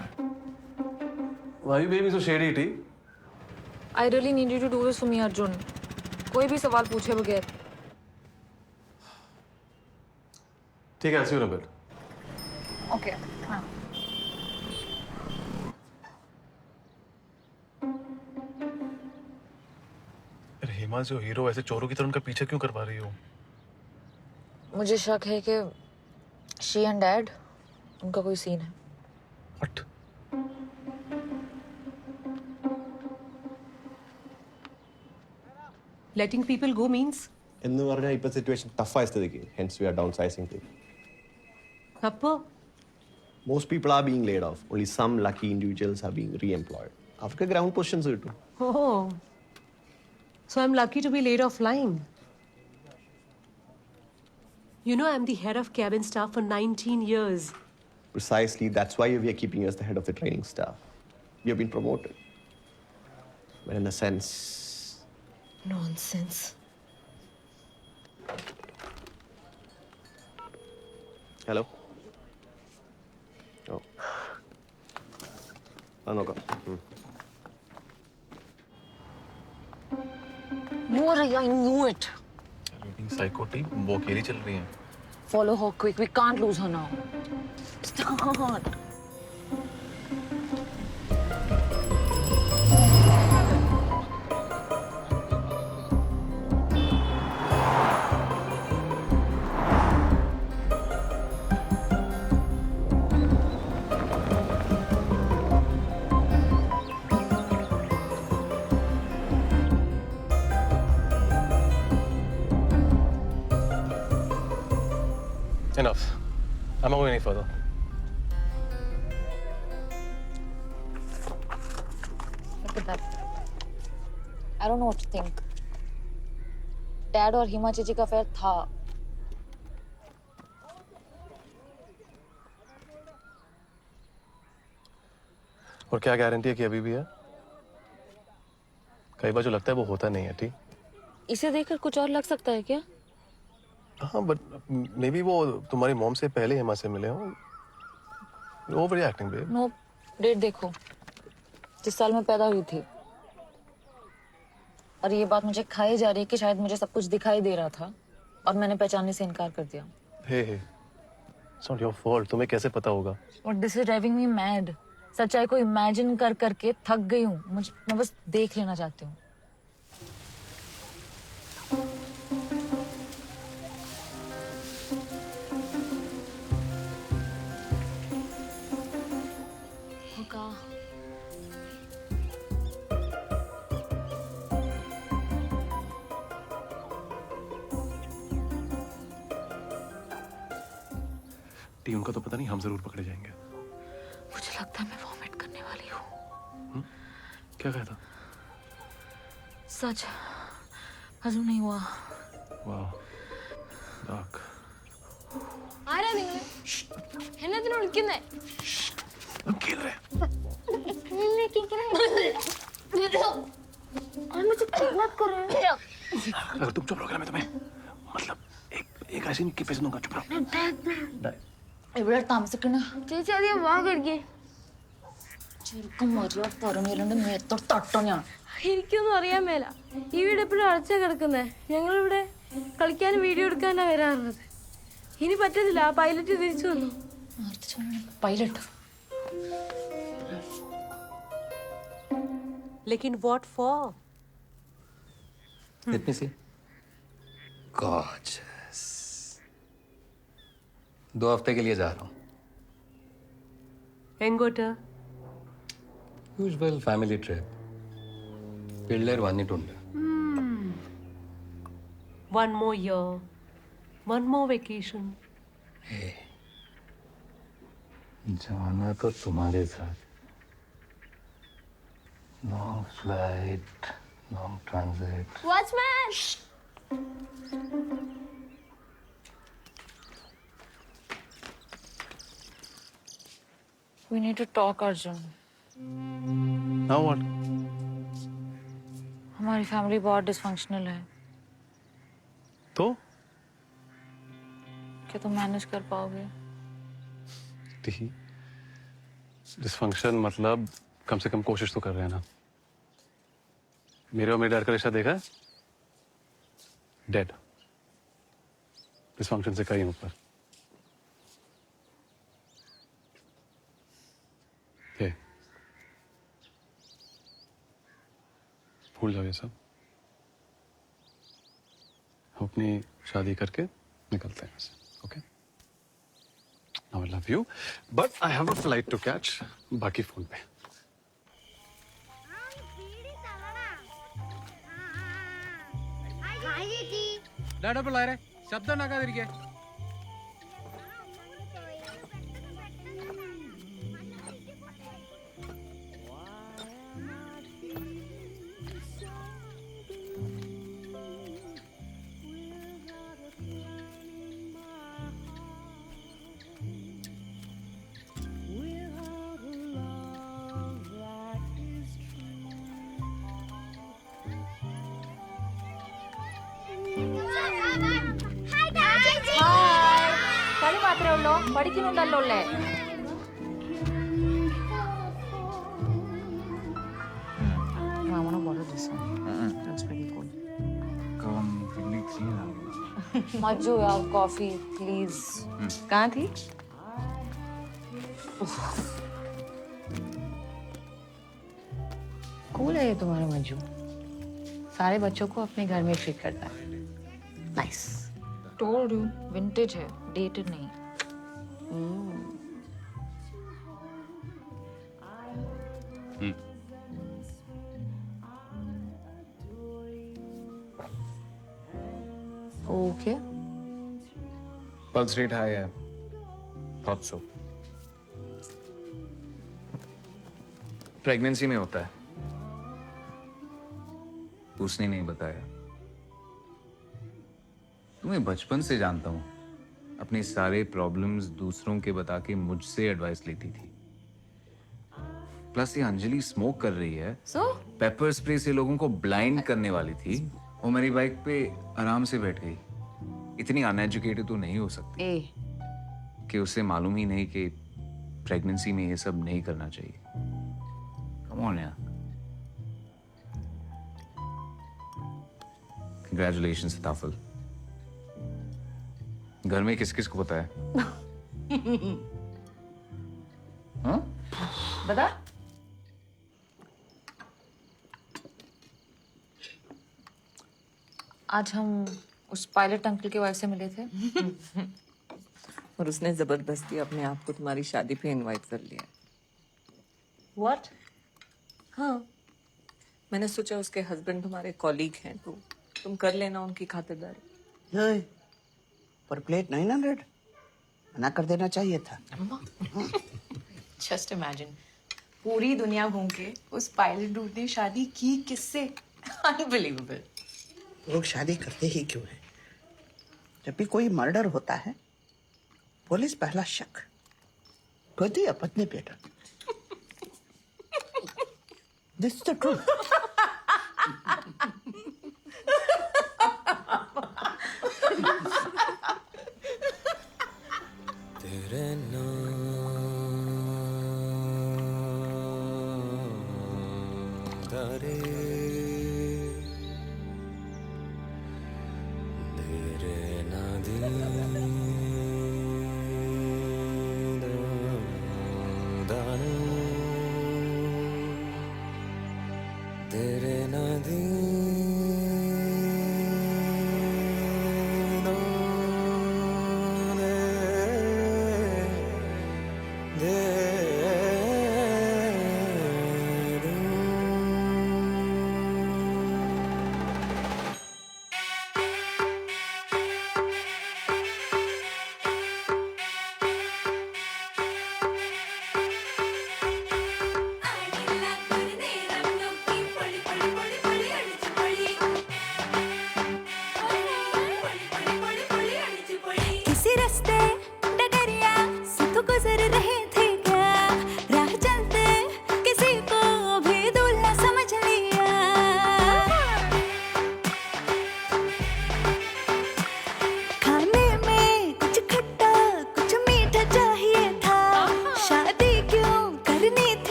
Why are you being so shady, T? I really need you to do this for me, Arjun. कोई भी सवाल पूछे बगैर. ठीक है, I'll see you in a bit. Okay. हाँ. अरे हेमा जो हीरो ऐसे चोरों की तरह उनका पीछा क्यों करवा रही हो? मुझे शक है कि she and Dad उनका कोई सीन है. What? Letting people go means? എന്ന് പറഞ്ഞാൽ ഇപ്പൊ സിറ്റുവേഷൻ ടഫായ സ്ഥിതിക്ക് hence we are downsizing too. അപ്പോ? Most people are being laid off. Only some lucky individuals are being re-employed. അവർക്ക് ഗ്രൗണ്ട് പൊസിഷൻസ് കിട്ടും. Oh. So I'm lucky to be laid off line. You know I'm the head of cabin staff for 19 years. Precisely, that's why we are keeping you as the head of the training staff. You have been promoted. But in a sense... Nonsense. Hello? Oh. നോക്കാം. I knew it. Psycho T, वो अकेली चल रही है. Follow her quick. We can't lose her now. Start. Enough. I'm not going any further. Look at that. I don't know what to think. Dad और हिमा चीची का affair था. और क्या गारंटी है कि अभी भी है? कई बार जो लगता है वो होता नहीं है. ठीक? इसे देखकर कुछ और लग सकता है क्या? हाँ, बट मे बी वो तुम्हारी मॉम से पहले हेमा से मिले हो. Overreacting babe. No, date देखो. जिस साल मैं पैदा हुई थी. और ये बात मुझे खाई जा रही है कि शायद मुझे सब कुछ दिखाई दे रहा था और मैंने पहचानने से इनकार कर दिया. हे इट्स नॉट योर फॉल्ट. तुम्हें कैसे पता होगा? और this is driving me mad. सच्चाई को इमेजिन कर करके थक गई हूँ. मैं बस देख लेना चाहती हूँ. टी, उनका तो पता नहीं, हम जरूर पकड़े जाएंगे. मुझे लगता है मैं वॉमिट करने वाली हूँ. क्या कहा था? सच हजम नहीं हुआ. वाह, डार्क. ആരാ നിങ്ങൾ? എന്നതിനെ വിളിക്കുന്നേ? खेल रहे. मुझे किडनैप कर रहे हो? अगर तुम चुप रहोगे ना मैं तुम्हें मतलब एक ऐसी नहीं कि पैसे दूंगा. चुप रहो. ഇവിടെ താമസിക്കണ ചേച്ചി അധികം വാ കടിക്കേ. ചെറുക്കം മര്യാദ പറഞ്ഞിട്ടുണ്ട്. മേത്തോട്ട് തട്ടോ ഞാൻ. എനിക്കൊന്നും അറിയാൻ മേല. ഈ വീട് എപ്പോഴും അടച്ചാ കിടക്കുന്നേ. ഞങ്ങളിവിടെ കളിക്കാനും വീഡിയോ എടുക്കാനാ വരാറുള്ളത്. ഇനി പറ്റുന്നില്ല. ആ പൈലറ്റ് തിരിച്ചു വന്നു. പൈലറ്റ്? लेकिन what for? Let me see. Gorgeous. 2 हफ्ते के लिए जा रहा हूँ. Engoter, ಯೂಶ್ವಲ್ ಫ್ಯಾಮಿಲಿ ಟ್ರಿಪ್ ಪಿಳ್ಳೇರ್ ವನ್ನಿಟ್ಟುಂಡು One more year, one more vacation. जाना तो तुम्हारे साथ long flight long transit watchman We need to talk, Arjun. Now what? हमारी फैमिली बहुत डिसफंक्शनल है। तो क्या तुम मैनेज कर पाओगे? डिसफंक्शन मतलब कम से कम कोशिश तो कर रहे हैं ना। मेरे और मेरे डैड का रिश्ता देखा है? डेड। डिसफंक्शन से कहीं ऊपर। ये भूल जाओ ये सब। हम अपनी शादी करके निकलते हैं ऐसे, okay? Now I love you, but I have a flight to catch. बाकी फोन पे। ഡാടാ പിള്ളേരെ ശബ്ദം ഉണ്ടാക്കാതിരിക്കേ കളി മാത്രമേ ഉള്ളൂ, പഠിക്കുന്നുണ്ടല്ലോ അല്ലേ? I want to borrow this one. That's pretty cool. Majju यार कॉफी प्लीज। कहाँ थी? कूल है ये तुम्हारा मज्जू, सारे बच्चों को अपने घर में ट्रीट करता है। नाइस। टोल्ड यू, विंटेज है, डेटेड नहीं। ओके। पल्स रेट हाई है। Thought so. प्रेगनेंसी में होता है। उसने नहीं बताया। तुम्हें बचपन से जानता हूं। अपने सारे प्रॉब्लम्स दूसरों के बता के मुझसे एडवाइस लेती थी। प्लस ये अंजलि स्मोक कर रही है। पेपर स्प्रे से लोगों को ब्लाइंड करने वाली थी। वो मेरी बाइक पे आराम से बैठ गई। इतनी अनएजुकेटेड तो नहीं हो सकती कि उसे मालूम ही नहीं कि प्रेगनेंसी में ये सब नहीं करना चाहिए। कम ऑन यार। कंग्रेचुलेशंस ताफल। घर में किस किस को पता है? हाँ? बता। आज हम उस पायलट अंकल के वाइफ से मिले थे और उसने जबरदस्ती अपने आप को तुम्हारी शादी पे इनवाइट कर लिया। व्हाट? हाँ, मैंने सोचा उसके हस्बैंड तुम्हारे कॉलीग हैं तो तुम कर लेना उनकी खातिरदारी। पर प्लेट 900 मना कर देना चाहिए था। जस्ट इमेजिन, पूरी दुनिया घूम के उस पायलट डूड ने शादी की किससे? अनबिलीवेबल। लोग शादी करते ही क्यों हैं? जब भी कोई मर्डर होता है पुलिस पहला शक पति या पत्नी पे करती है। This is the truth. तेरे नाम करे तेरे ना दिल दाने तेरे ना दिल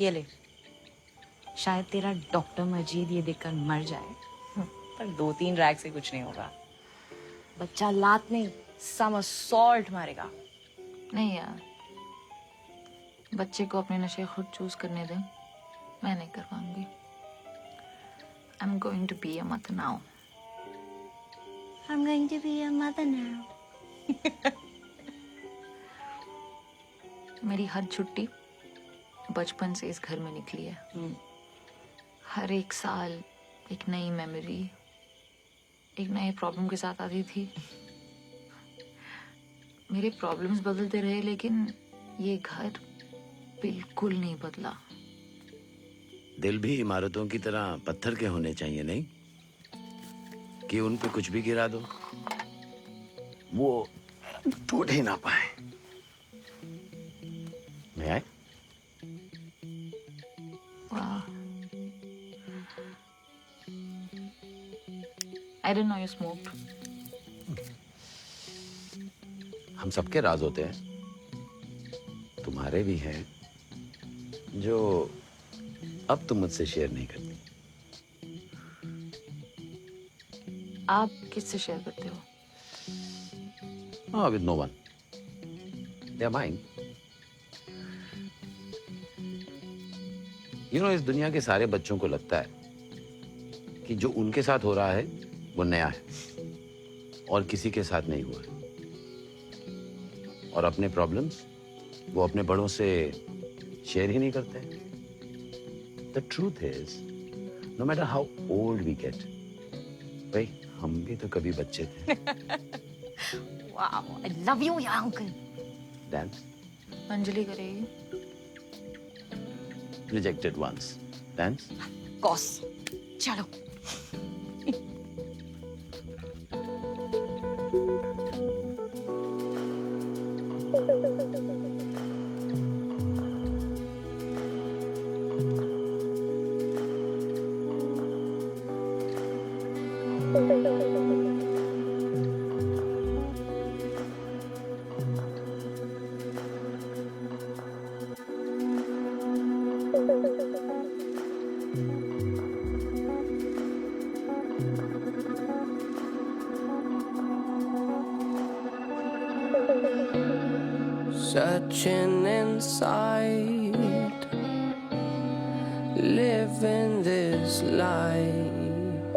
ये ले। शायद तेरा डॉक्टर मजीद ये देखकर मर जाए, पर 2-3 रैग से कुछ नहीं होगा। बच्चा लात नहीं, समरसॉल्ट मारेगा। नहीं यार, बच्चे को अपने नशे खुद चूज करने दें, मैं नहीं कर पाऊंगी। I'm going to be a mother now. I'm going to be a mother now. मेरी हर छुट्टी बचपन से इस घर में निकली है। हर एक साल एक नई मेमोरी, एक नए प्रॉब्लम के साथ आती थी। मेरे प्रॉब्लम्स बदलते रहे, लेकिन ये घर बिल्कुल नहीं बदला। दिल भी इमारतों की तरह पत्थर के होने चाहिए, नहीं कि उन पे कुछ भी गिरा दो वो टूट ही ना पाए। मैं आए? Wow. I didn't know you smoked. हम सबके राज होते हैं, तुम्हारे भी हैं जो अब तुम मुझसे शेयर नहीं करती। आप किससे शेयर करते हो? Oh, with no one. They're mine. You know, इस दुनिया के सारे बच्चों को लगता है कि जो उनके साथ हो रहा है वो नया है और किसी के साथ नहीं हुआ है, और अपने प्रॉब्लम्स वो अपने बड़ों से शेयर ही नहीं करते। The truth is, no matter how old we get, भाई हम भी तो कभी बच्चे थे। Wow, I love you, young uncle. Dance. Anjali करेगी? Rejected once. Dance. Course. चलो। Searching inside, living this life.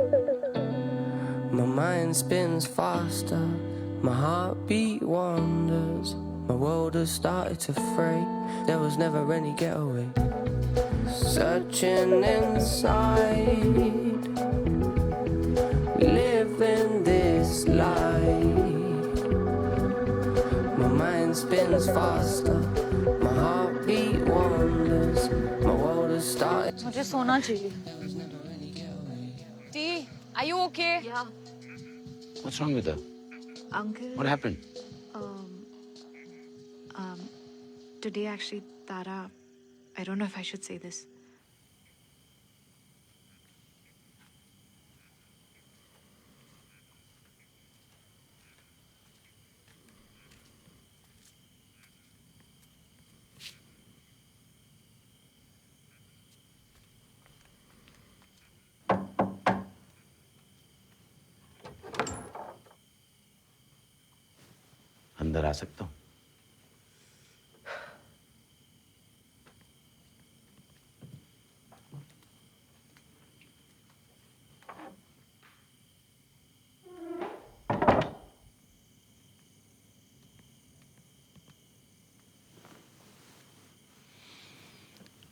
My mind spins faster, my heartbeat wanders. My world has started to fray, there was never any getaway. Searching inside, living this life. My mind spins faster, my heartbeat wanders. My world has started. मुझे सोना चाहिए। T, are you okay? Yeah. What's wrong with her? Uncle. What happened? Today actually, Tara, I don't know if I should say this. अंदर आ सकता हूँ?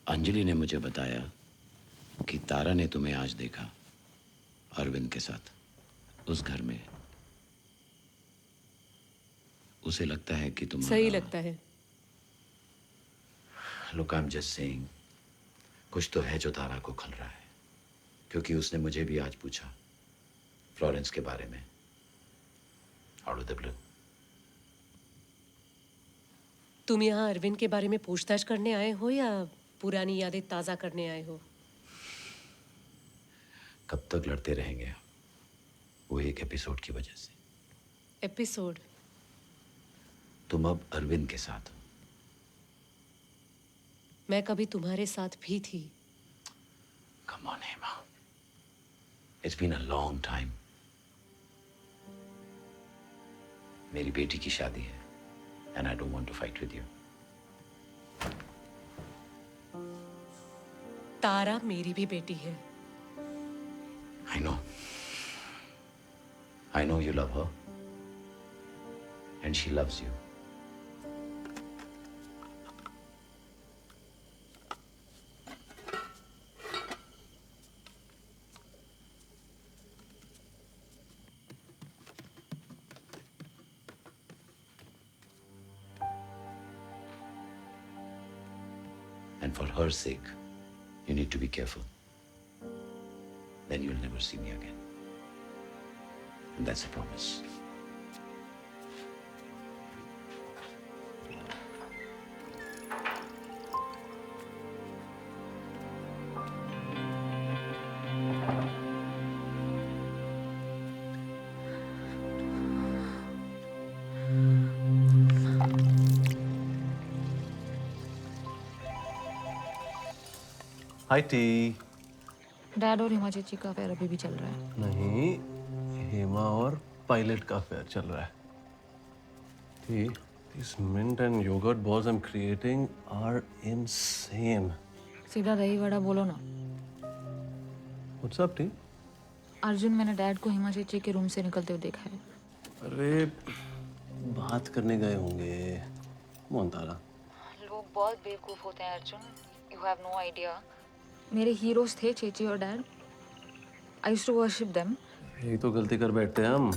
अंजलि ने मुझे बताया कि तारा ने तुम्हें आज देखा अरविंद के साथ उस घर में। उसे लगता है कि तुम सही लगता है। Look, I'm just saying, कुछ तो है जो तारा को खल रहा है, क्योंकि उसने मुझे भी आज पूछा फ्लोरेंस के बारे में, out of the blue. तुम यहाँ अरविंद के बारे में पूछताछ करने आए हो या पुरानी यादें ताजा करने आए हो? कब तक लड़ते रहेंगे वो एक एपिसोड की वजह से? एपिसोड? तुम अब अरविंद के साथ हो, मैं कभी तुम्हारे साथ भी थी। Come on, Hema. It's been a long time. मेरी बेटी की शादी है, and I don't want to fight with you. तारा मेरी भी बेटी है। I know. I know you love her, and she loves you. And for her sake, you need to be careful. Then you'll never see me again. And that's a promise. Hi T. Dad और हिमा चेची का affair अभी भी चल रहा है। नहीं, हेमा और pilot का अफेयर चल रहा है। T, these mint and yogurt balls I'm creating are insane. सीधा दही वड़ा बोलो ना। What's up, T? अर्जुन, मैंने डैड को हिमा चेची के रूम से निकलते हुए देखा है। अरे बात करने गए होंगे। मोहन तारा। लोग बहुत बेवकूफ होते हैं Arjun. You have no idea. मेरे हीरोज थे चेची और dad. I used to worship them. यही तो गलती कर बैठते हैं हम।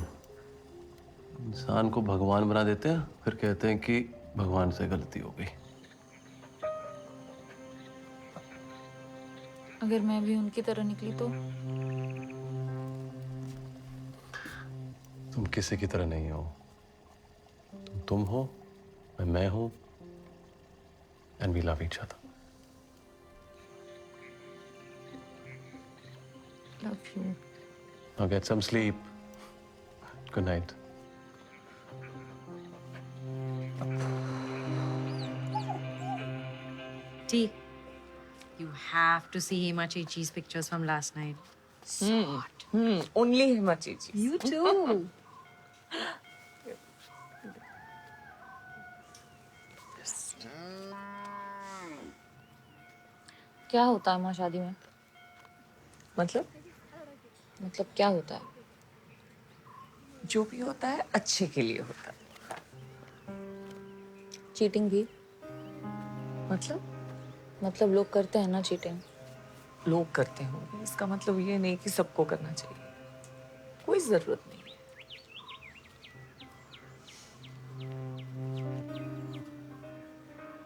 इंसान को भगवान बना देते हैं, फिर कहते हैं कि भगवान से गलती हो गई। अगर मैं भी उनकी तरह निकली तो? तुम किसी की तरह नहीं हो। तुम हो, मैं हूं, and we love each other. Love you. Now get some sleep. Good night. T, you have to see Hema Chechi's pictures from last night. Only Hema Chechi. You too. क्या होता है माँ शादी में? मतलब क्या होता है? जो भी होता है अच्छे के लिए होता है। चीटिंग भी? मतलब लोग करते हैं ना चीटिंग। लोग करते होंगे, इसका मतलब ये नहीं कि सबको करना चाहिए। कोई जरूरत नहीं है।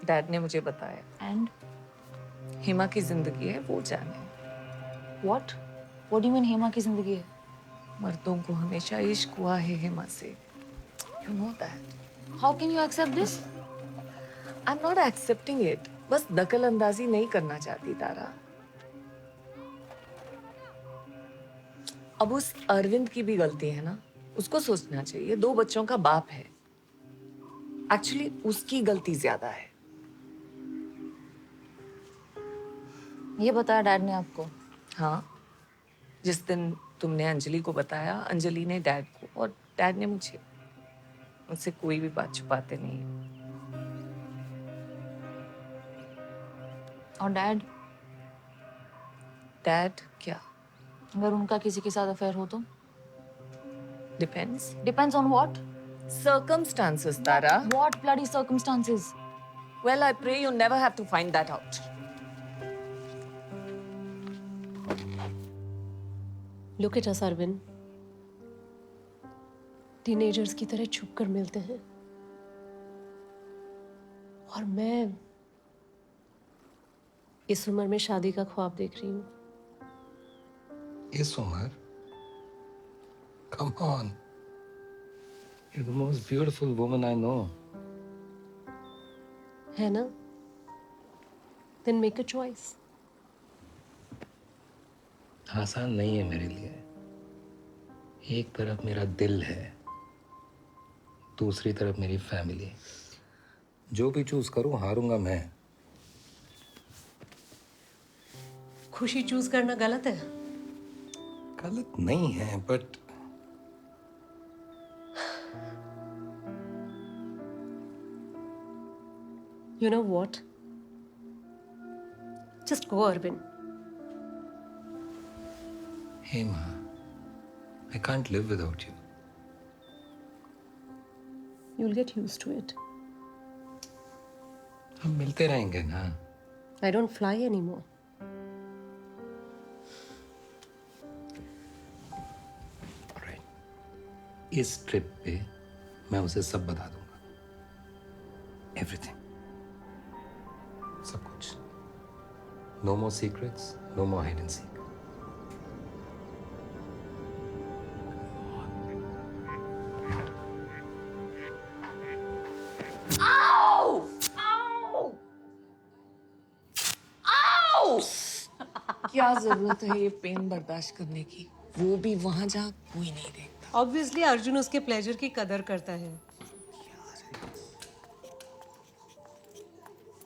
डैड ने मुझे बताया। एंड हेमा की जिंदगी है, वो जाने। What do you mean Hema की जिंदगी है? मर्दों को हमेशा इश्क हुआ है हेमा से। You know that. How can you accept this? I am not accepting it. बस दखल अंदाजी नहीं करना चाहती तारा। अब उस अरविंद की भी गलती है ना, उसको सोचना चाहिए। 2 बच्चों का बाप है। एक्चुअली उसकी गलती ज्यादा है। ये बताया डैड ने आपको? हाँ, जिस दिन तुमने अंजलि को बताया, अंजलि ने डैड को, और डैड ने मुझे। मुझसे कोई भी बात छुपाते नहीं है। और डैड? डैड क्या? अगर उनका किसी के साथ अफेयर हो तो? Depends. Depends on what? Circumstances, Tara. What bloody circumstances? Well, I pray you never have to find that out. Look at us, Arvind. Teenagers की तरह छुप कर मिलते हैं, और मैं इस उम्र में शादी का ख्वाब देख रही हूँ। इस उम्र? Come on. You're the most beautiful woman I know. है ना? Then make a choice. आसान नहीं है मेरे लिए। एक तरफ मेरा दिल है, दूसरी तरफ मेरी फैमिली। जो भी चूज करूं हारूंगा मैं। खुशी चूज करना गलत है? गलत नहीं है, but You know what? Just go, Arvind. hey ma, I can't live without you. You'll get used to it. हम मिलते रहेंगे ना. I don't fly anymore. इस ट्रिप पे मैं उसे सब बता दूंगा. एवरीथिंग. सब कुछ. No more secrets, no more hide and seek. क्या जरूरत है ये पेन बर्दाश्त करने की, वो भी वहां जहाँ कोई नहीं देखता. Obviously, अर्जुन उसके प्लेजर की कदर करता है.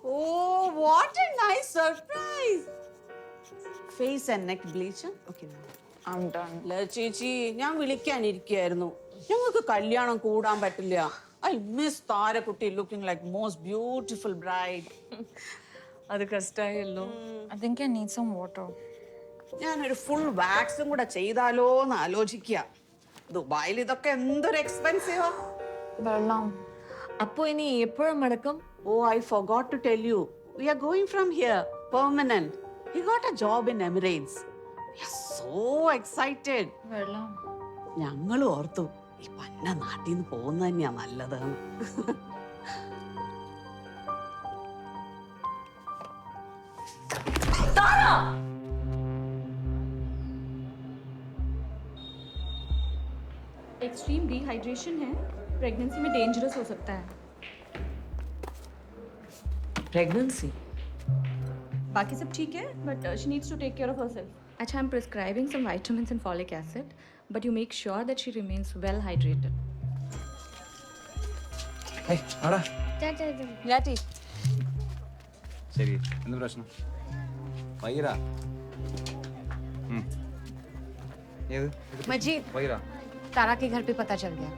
Oh, what a nice surprise! Face and neck bleach. Okay, I'm done. ചേച്ചി ഞാൻ വിളിക്കാനിരിക്കുകയായിരുന്നു. ഞങ്ങൾക്ക് കല്യാണം കൂടാൻ പറ്റില്ല. I miss താരക്കുട്ടി looking like most beautiful bride. അത് കഷ്ടായല്ലോ. I think I need some water. ഞാനൊരു ഫുൾ വാക്സും കൂടെ ചെയ്താലോന്ന് ആലോചിക്കുക. ദുബായിൽ ഇതൊക്കെ എന്തൊരു എക്സ്പെൻസീവാ. അപ്പോ ഇനി എപ്പോഴാ മടക്കം? Oh, I forgot to tell you. We are going from here, permanent. He got a job in Emirates. We are so excited. ഞങ്ങൾ ഓർത്തു ഈ പന്ന നാട്ടിൽ നിന്ന് പോകുന്നത് തന്നെയാ നല്ലതാണ്. एक्सट्रीम डिहाइड्रेशन है, प्रेगनेंसी में डेंजरस हो सकता है. प्रेगनेंसी? बाकी सब ठीक है, but she needs to take care of herself. अच्छा, I am prescribing some vitamins and folic acid, but you make sure that she remains well hydrated. Hey, ആടാ. ലാറ്റി. ശരി, എന്ത് പ്രശ്നം? വൈറാ. ഏത്? मजीद, വൈറാ. तारा के घर पे पता चल गया.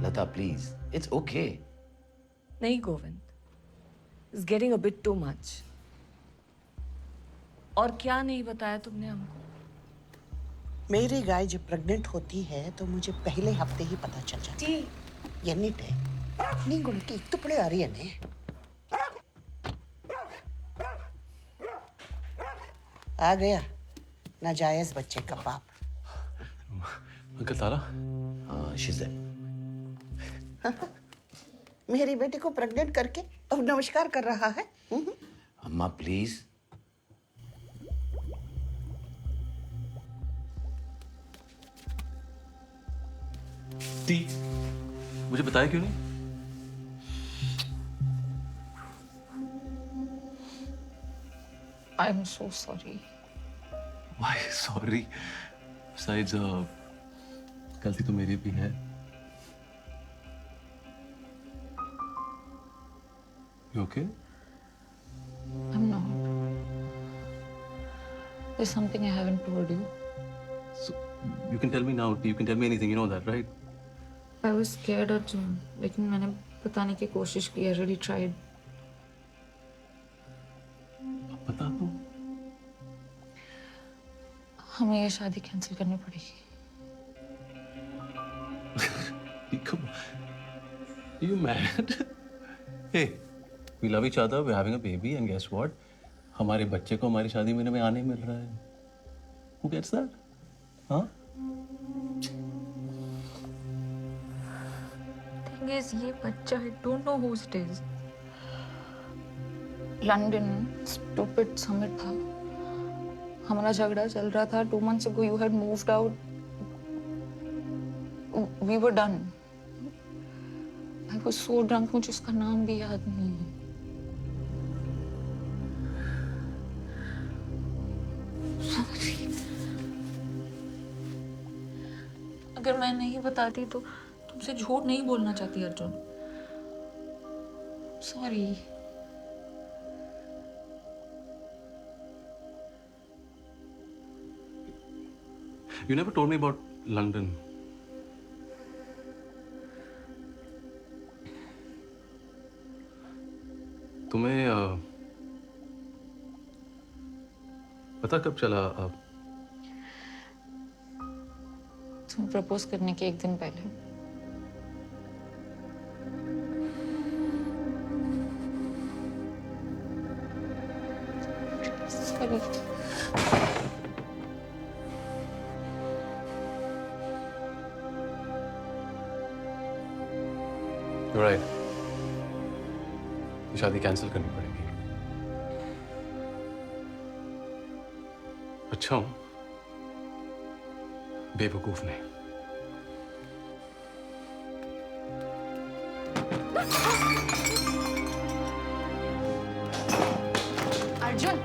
Lata, please. It's okay. नहीं Govind, it's getting a bit too much. और क्या नहीं बताया तुमने हमको? मेरी गाय जब प्रेग्नेंट होती है तो मुझे पहले हफ्ते ही पता चल जाता है. എന്നിട്ട് നിങ്ങൾക്ക് ഇത്തുപ്പളെ അറിയണേ. आ गया नाजायज बच्चे का बाप. Uncle Tara? She's there. मेरी बेटी को प्रेग्नेंट करके अब नमस्कार कर रहा है. अम्मा प्लीज. ती, मुझे बताया क्यों नहीं? I am so sorry. Why sorry? Besides, गलती तो मेरी भी है. You okay? I'm not. There's something I haven't told you. So, you can tell me now. You can tell me anything. You know that, right? I was scared Arjun, लेकिन मैंने बताने की कोशिश की. I really tried. बता दो. हमें ये शादी कैंसिल करनी पड़ेगी. Come on. Are you mad? Hey, we love each other. We're having a baby, and guess what? हमारे बच्चे को हमारी शादी में आने मिल रहा है. Who gets that? Huh? Thing is, ये बच्चा I don't know whose it is. London, stupid summit था. हमारा झगड़ा चल रहा था. 2 months ago, you had moved out. We were done. I was so drunk, मुझे उसका नाम भी याद नहीं है. Sorry. अगर मैं नहीं बताती तो तुमसे झूठ नहीं बोलना चाहती Arjun. Sorry. You never told me about London. तुम्हें पता कब चला? तुम प्रपोज करने के एक दिन पहले। Sorry. You're right. ये शादी कैंसिल करनी पड़ेगी। अच्छा हूं, बेवकूफ नहीं। अर्जुन,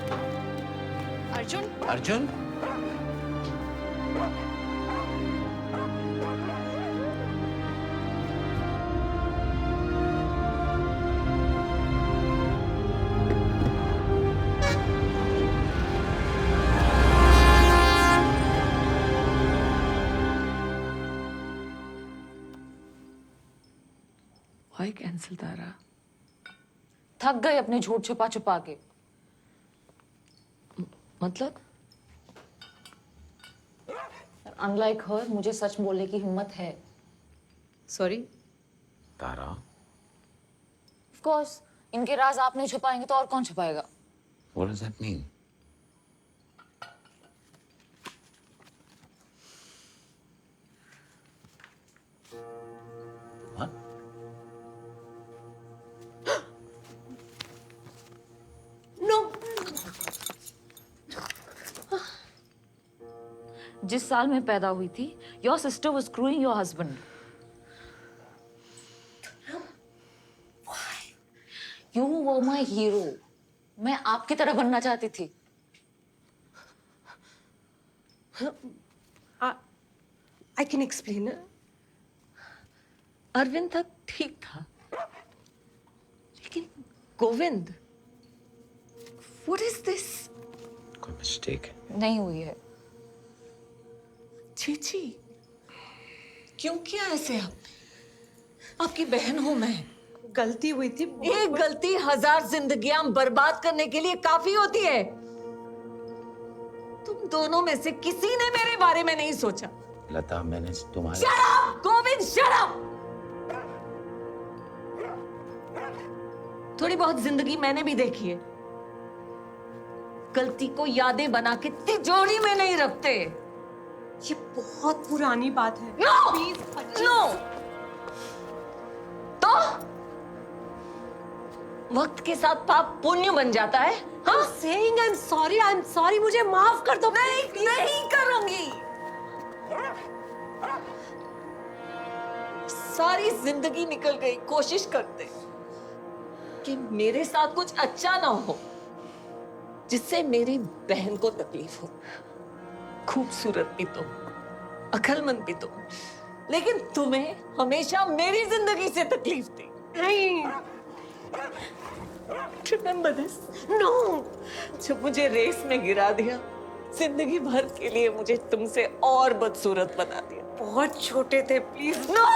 अर्जुन, अर्जुन, Why cancel तारा? थक गए अपने झूठ छुपा छुपा के। मतलब अनलाइक हर मुझे सच बोलने की हिम्मत है। सॉरी तारा, ऑफ कोर्स इनके राज आप नहीं छुपाएंगे तो और कौन छुपाएगा? what does that mean? जिस साल में पैदा हुई थी, your sister was screwing your husband. You were my hero. मैं आपकी तरह बनना चाहती थी। I can explain. अरविंद तक ठीक था, लेकिन गोविंद, व्हाट इज दिस? कोई मिस्टेक नहीं हुई है। चीची, क्यों किया ऐसे आप? आपकी बहन हूं मैं। गलती हुई थी। एक गलती 1000 जिंदगियां बर्बाद करने के लिए काफी होती है। तुम दोनों में से किसी ने मेरे बारे में नहीं सोचा। लता, मैंने तुम्हारे Shut up! Govind, shut up! थोड़ी बहुत जिंदगी मैंने भी देखी है। गलती को यादें बना के तिजोरी में नहीं रखते। ये बहुत पुरानी बात है। नो! नो! तो वक्त के साथ पाप पुण्य बन जाता है। हाँ? Saying I'm sorry, मुझे माफ कर दो। नहीं करूंगी। सारी जिंदगी निकल गई कोशिश करते कि मेरे साथ कुछ अच्छा ना हो, जिससे मेरी बहन को तकलीफ हो। खूबसूरत भी तुम, अक्लमंद भी तुम, लेकिन तुम्हें हमेशा मेरी जिंदगी से तकलीफ थी। नहीं, Remember this? No! जब मुझे रेस में गिरा दिया, जिंदगी भर के लिए मुझे तुमसे और बदसूरत बना दिया। बहुत छोटे थे, प्लीज। नो!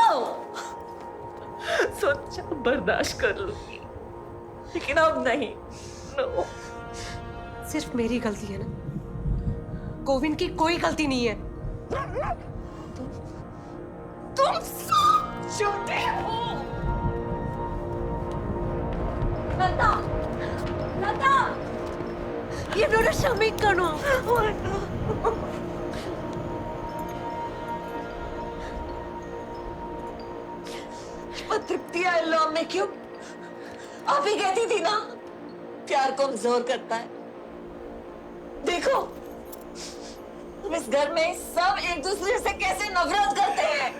सोचा बर्दाश्त कर लूंगी, लेकिन अब नहीं। नो! सिर्फ मेरी गलती है ना? गोविंद की कोई गलती नहीं है। तुम सब झूठे हो। लता, लता, ये मेरा शमी करो। तृप्ति आई लव में क्यों? आप ही कहती थी ना, प्यार कमजोर करता है। देखो, तुम इस घर में सब एक दूसरे से कैसे नफरत करते हैं।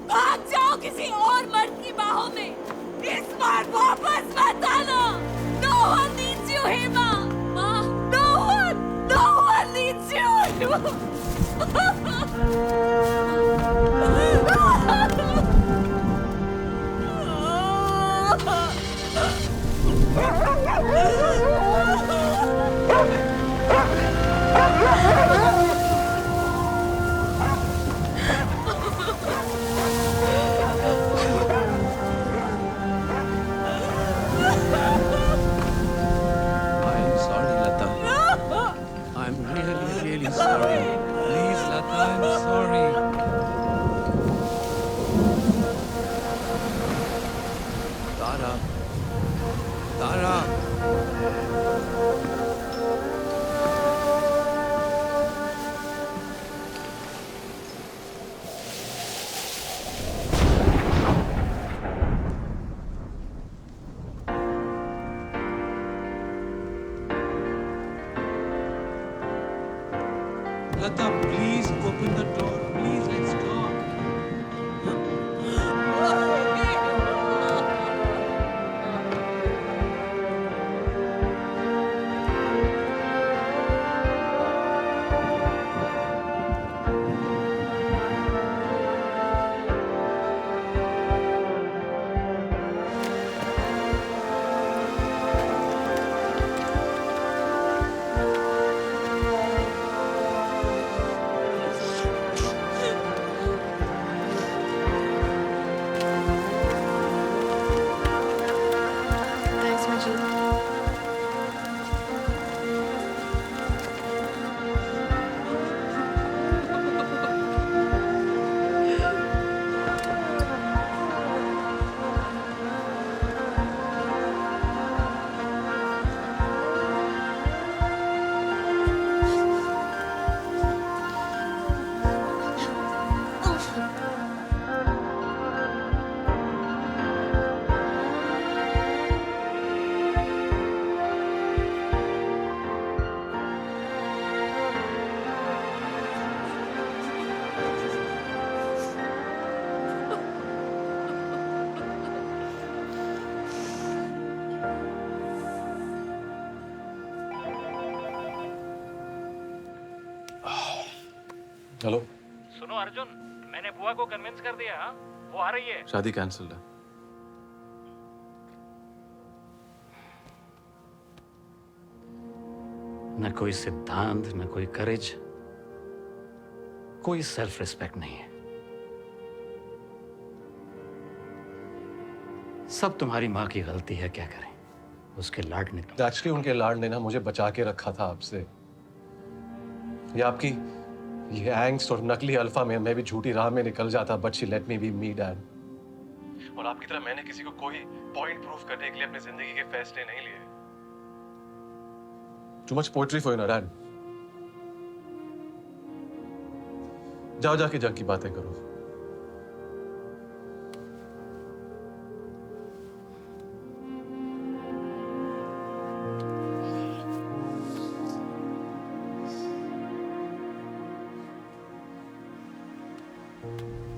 भाग जाओ किसी और मर्द की बाहों में। इस बार वापस मत आना। No one needs you, Hema. No one needs you. I'm sorry, Lata. I'm really, really sorry. Please, Lata, I'm sorry. Tara. Tara. Lata, please open the door. Please, let's talk. Thanks, Majid. Hello. सुनो अर्जुन, मैंने बुआ को convince कर दिया। हाँ? वो आ रही है। शादी कैंसिल है। न कोई सिद्धांत, न कोई करेज, कोई सेल्फ रिस्पेक्ट नहीं है। सब तुम्हारी माँ की गलती है, क्या करें। उसके लाड ने एक्चुअली उनके लाड ने ना मुझे बचा के रखा था आपसे। ये आपकी ये एंग्स्ट और नकली अल्फा में मैं भी झूठी राह में निकल जाता, but she let me be me dad. और आपकी तरह मैंने किसी को कोई पॉइंट प्रूव करने के लिए अपनी जिंदगी के फैसले नहीं लिए। Too much poetry for you ना डैड। जाओ जाके जग की बातें करो।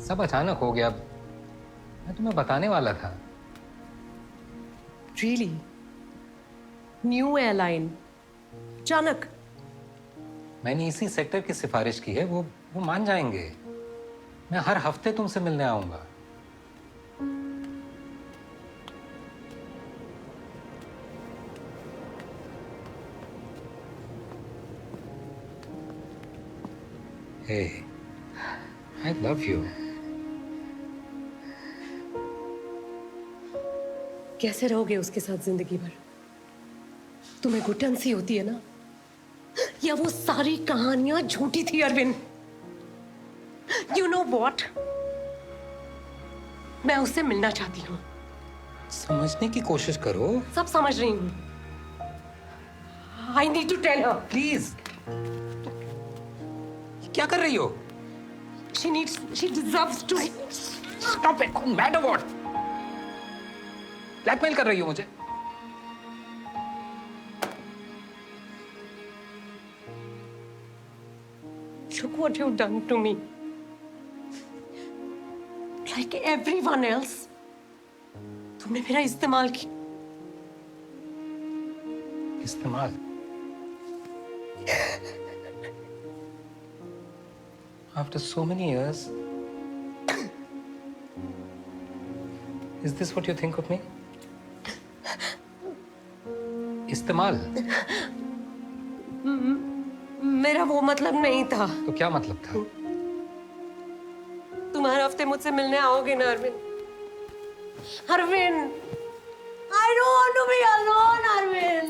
सब अचानक हो गया। मैं तुम्हें बताने वाला था। Really? New airline. अचानक। मैंने इसी सेक्टर की सिफारिश की है, वो मान जाएंगे। मैं हर हफ्ते तुमसे मिलने आऊंगा। Hey, I love you. कैसे रहोगे उसके साथ जिंदगी भर? तुम्हें घुटन सी होती है ना? या वो सारी कहानियां झूठी थी अरविंद? You know what? मैं उससे मिलना चाहती हूँ। समझने की कोशिश करो। सब समझ रही हूँ। I need to tell her. Please. क्या कर रही हो? She deserves to. Stop it. Mad or what? Blackmail कर रही हो मुझे? Look what you've done to me. Like everyone else, तुमने मेरा इस्तेमाल किया। इस्तेमाल? After so many years, is this what you think of me? इस्तेमाल। मेरा वो मतलब नहीं था। तो क्या मतलब था? तुम हर हफ्ते मुझसे मिलने आओगे ना Arvind? Arvind, I don't want to be alone, Arvind.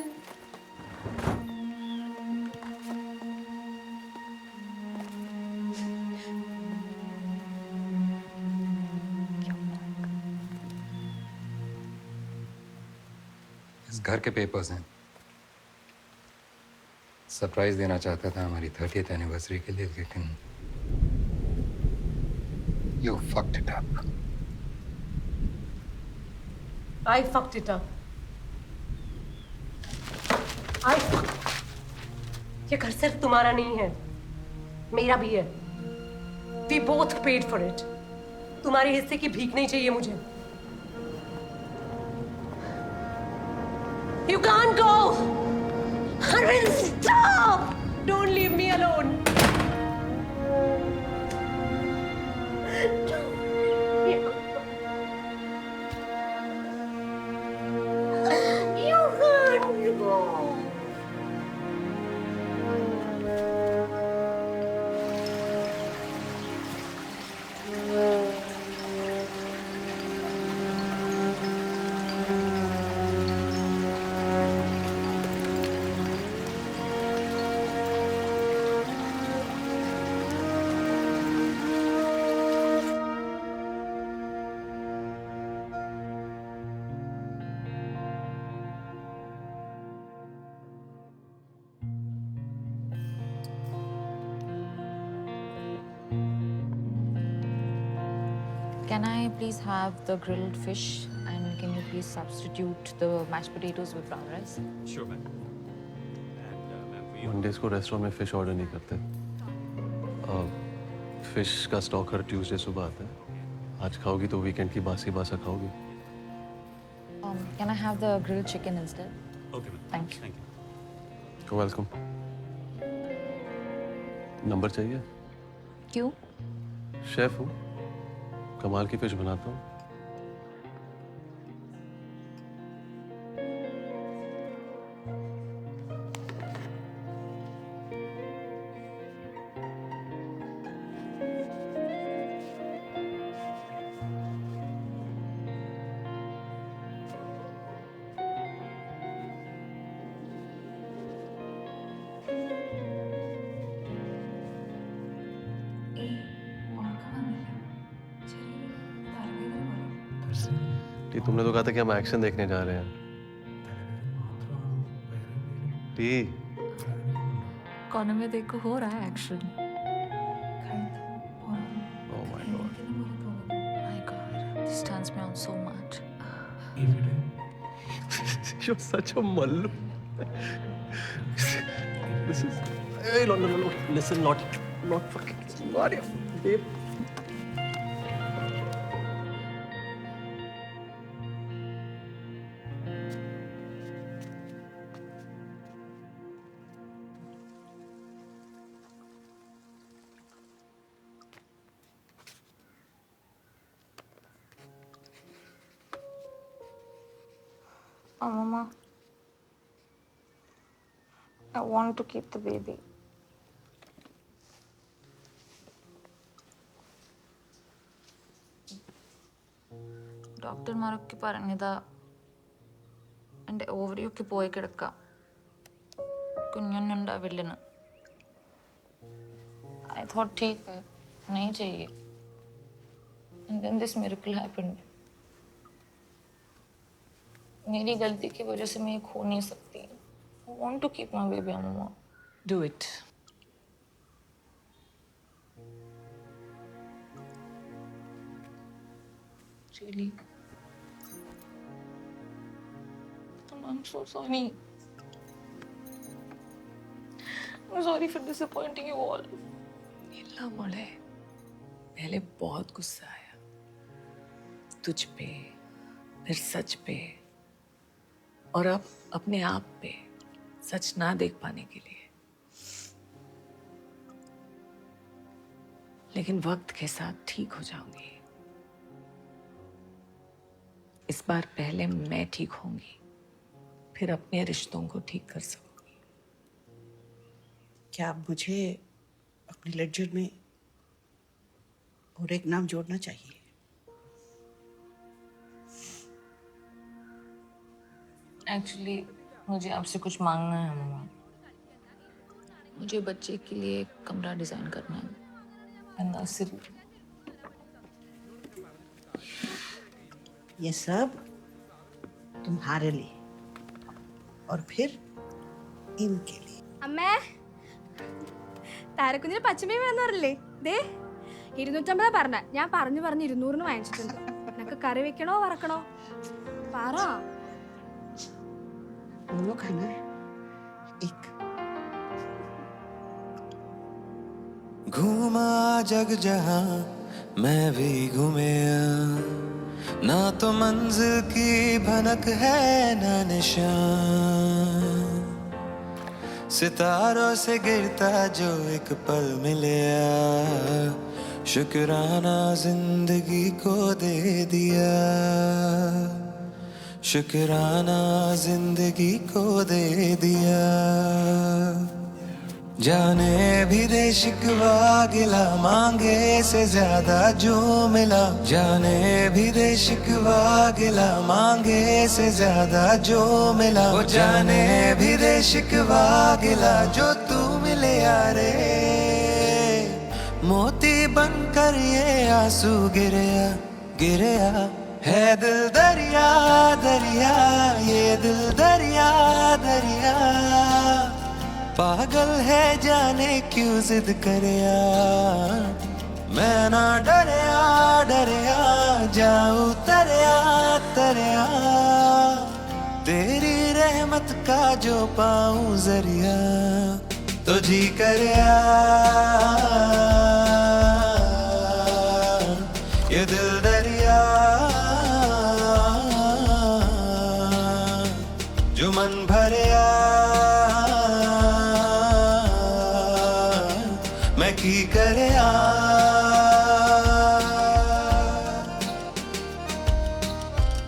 इस घर के पेपर्स हैं। सरप्राइज देना चाहता था हमारी 30th एनिवर्सरी के लिए, लेकिन you fucked it up. I fucked it up. ये घर सिर्फ तुम्हारा नहीं है, मेरा भी है। We both paid for it. तुम्हारे हिस्से की भीख नहीं चाहिए मुझे। You can't go. Arvind, stop! Don't leave me alone. You can't go. Can I please have the grilled fish, and can you please substitute the mashed potatoes with brown rice? Sure, ma'am. Mondays को restaurant में fish order नहीं करते। Fish का stock हर Tuesday सुबह आता है। आज खाओगी तो वीकेंड की बासी बासा खाओगी। Can I have the grilled chicken instead? Okay, ma'am. Thank you. Thank you. Welcome. Number चाहिए? क्यों? शेफ हूँ, कमाल की फिश बनाता हूँ। टी, तुमने तो कहा था कि हम एक्शन देखने जा रहे हैं। टी, कॉर्नर में देखो हो रहा है action. oh my god, My God, this turns me on so much. you're such a mallu. This is, hey, no, listen, not fucking, Maria, babe. Oh, Mama, I want to keep the baby. ഡോക്ടർമാരൊക്കെ പറഞ്ഞതാ എൻ്റെ ഓവറിയൊക്കെ പോയി കിടക്കാം, കുഞ്ഞൊന്നുണ്ടാവില്ലെന്ന്. I thought ठीक है, नहीं चाहिए. And then this miracle happened. मेरी गलती की वजह से मैं खो नहीं सकती. I want to keep my baby, Mama. Do it. Really? I'm so sorry. I'm sorry for disappointing you all. नीला मोड़े, पहले बहुत गुस्सा आया, तुझ पे, फिर सच पे, और अब अपने आप पे, सच ना देख पाने के लिए। लेकिन वक्त के साथ ठीक हो जाऊंगी। इस बार पहले मैं ठीक होंगी, फिर अपने रिश्तों को ठीक कर सकूंगी। क्या अब मुझे अपने लेडजर में और एक नाम जोड़ना चाहिए? एक्चुअली मुझे आपसे कुछ मांगना है मम्मा। मुझे बच्चे के लिए एक कमरा डिजाइन करना है। बंदा सिर्फ ये सब तुम्हारे लिए और फिर इनके लिए। അമ്മേ താരക്കുഞ്ഞിന് പച്ചമീൻ വേണമെന്ന് പറഞ്ഞില്ലേ? ദേ 250 പറഞ്ഞ, ഞാൻ പറഞ്ഞു 200 വാങ്ങിച്ചിട്ടുണ്ട്. നിനക്ക് കറി വെക്കണോ വറക്കണോ? പറ. दोनों खाना है एक। घूमा जग जहां मैं भी घूमिया, ना तो मंजिल की भनक है ना निशान, सितारों से गिरता जो एक पल मिलया, शुक्राना जिंदगी को दे दिया, शुक्राना जिंदगी को दे दिया। जाने भी दे शिकवा गिला, मांगे से ज्यादा जो मिला, जाने भी दे शिकवा गिला, मांगे से ज्यादा जो मिला, वो जाने भी दे शिकवा गिला जो तू मिले यारे, मोती बनकर ये आंसू गिरया गिरया, है दिल दरिया दरिया, ये दिल दरिया दरिया, पागल है जाने क्यों जिद करया, मैं ना डरया डरया, जाऊं तरया तरया, तेरी रहमत का जो पाऊं जरिया, तो जी करया, ये दिल दरिया जो मन भरया, मैं की करया।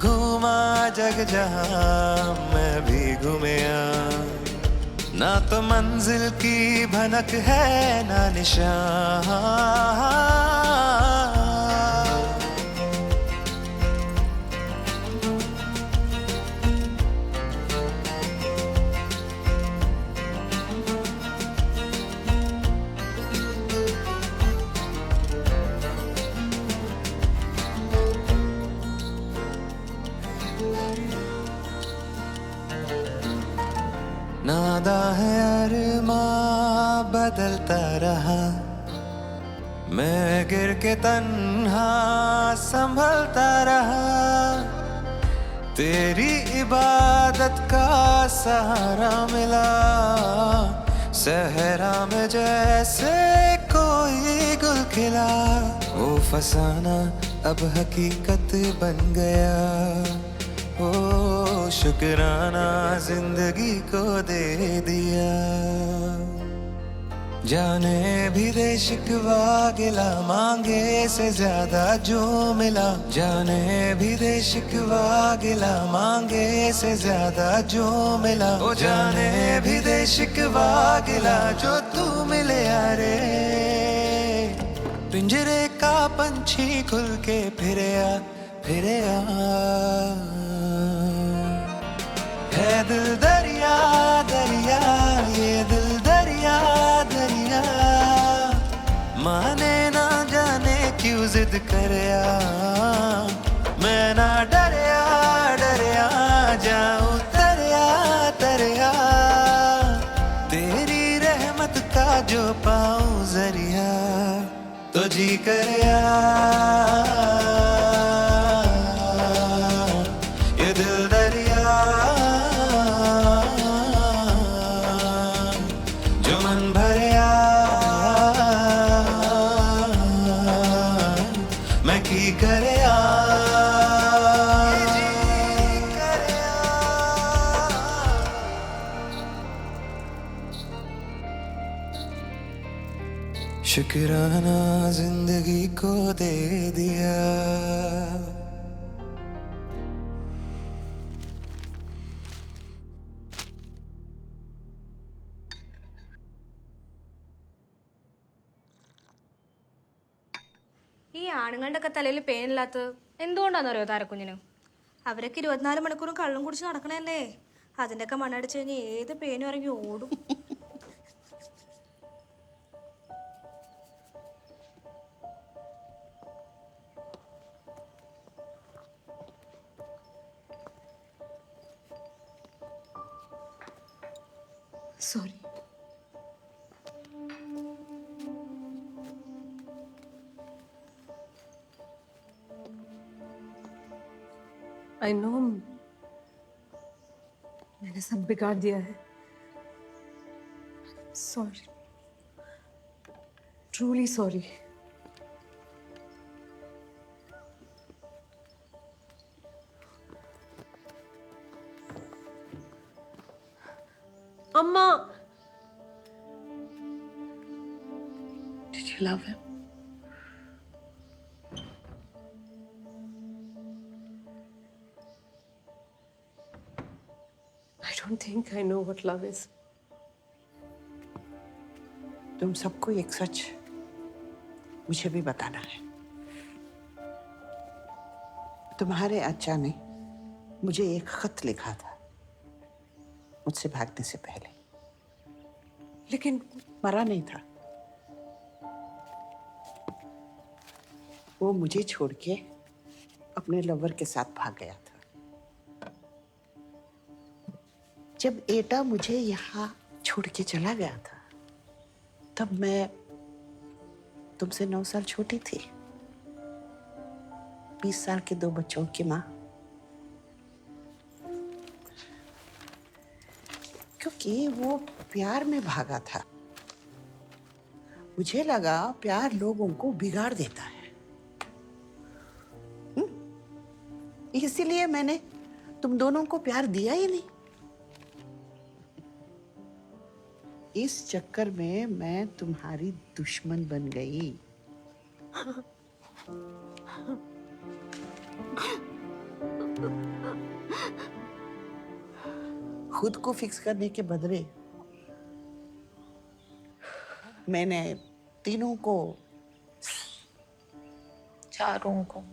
घूमा जग जहां मैं भी घूमिया, ना तो मंजिल की भनक है ना निशान, नादा है अरमा बदलता रहा, मैं गिर के तन्हा संभलता रहा, तेरी इबादत का सहारा मिला, सहरा में जैसे कोई गुल खिला, वो फसाना अब हकीकत बन गया, ओ शुक्राना जिंदगी को दे दिया, जाने भी दे शिकवा गिला, मांगे से ज्यादा जो मिला, जाने भी दे शिकवा गिला, मांगे से ज्यादा जो मिला, ओ जाने भी दे शिकवा गिला जो तू मिले यारे, पिंजरे का पंछी खुल के फिरया फिरया, है दिल दरिया दरिया, ये दिल दरिया दरिया, माने ना जाने क्यों जिद करया, मैं ना डरया डरया, जाऊं तरया तरया, तेरी रहमत का जो पाऊं जरिया, तो जी करया, ये दिल दरिया जो मन भरया, मैं की करया। शुक्राना जिंदगी को दे दिया। ഈ ആണുങ്ങളുടെ ഒക്കെ തലയിൽ പേനില്ലാത്തത് എന്തുകൊണ്ടാണെന്നറിയോ താരക്കുഞ്ഞിന്? അവരൊക്കെ 24 മണിക്കൂറും കള്ളും കുടിച്ച് നടക്കണല്ലേ. അതിൻ്റെയൊക്കെ മണ്ണടിച്ച് കഴിഞ്ഞാൽ ഏത് പേനും ഇറങ്ങി ഓടും. Sorry. I know मैंने सब बिगाड़ दिया है. Sorry. Truly sorry. Amma! Did you love him? I don't think I know what love is. तुम सबको एक सच मुझे भी बताना है. तुम्हारे अच्चा ने मुझे एक खत लिखा था मुझसे भागने से पहले. लेकिन मरा नहीं था. वो मुझे छोड़ के अपने लवर के साथ भाग गया था. जब एटा मुझे यहाँ छोड़ के चला गया था तब मैं तुमसे 9 साल छोटी थी. 20 साल के 2 बच्चों की माँ. क्योंकि वो प्यार में भागा था. मुझे लगा प्यार लोगों को बिगाड़ देता है. इसीलिए मैंने तुम दोनों को प्यार दिया ही नहीं. इस चक्कर में मैं तुम्हारी दुश्मन बन गई. खुद को फिक्स करने के बदले मैंने तीनों को, चारों को,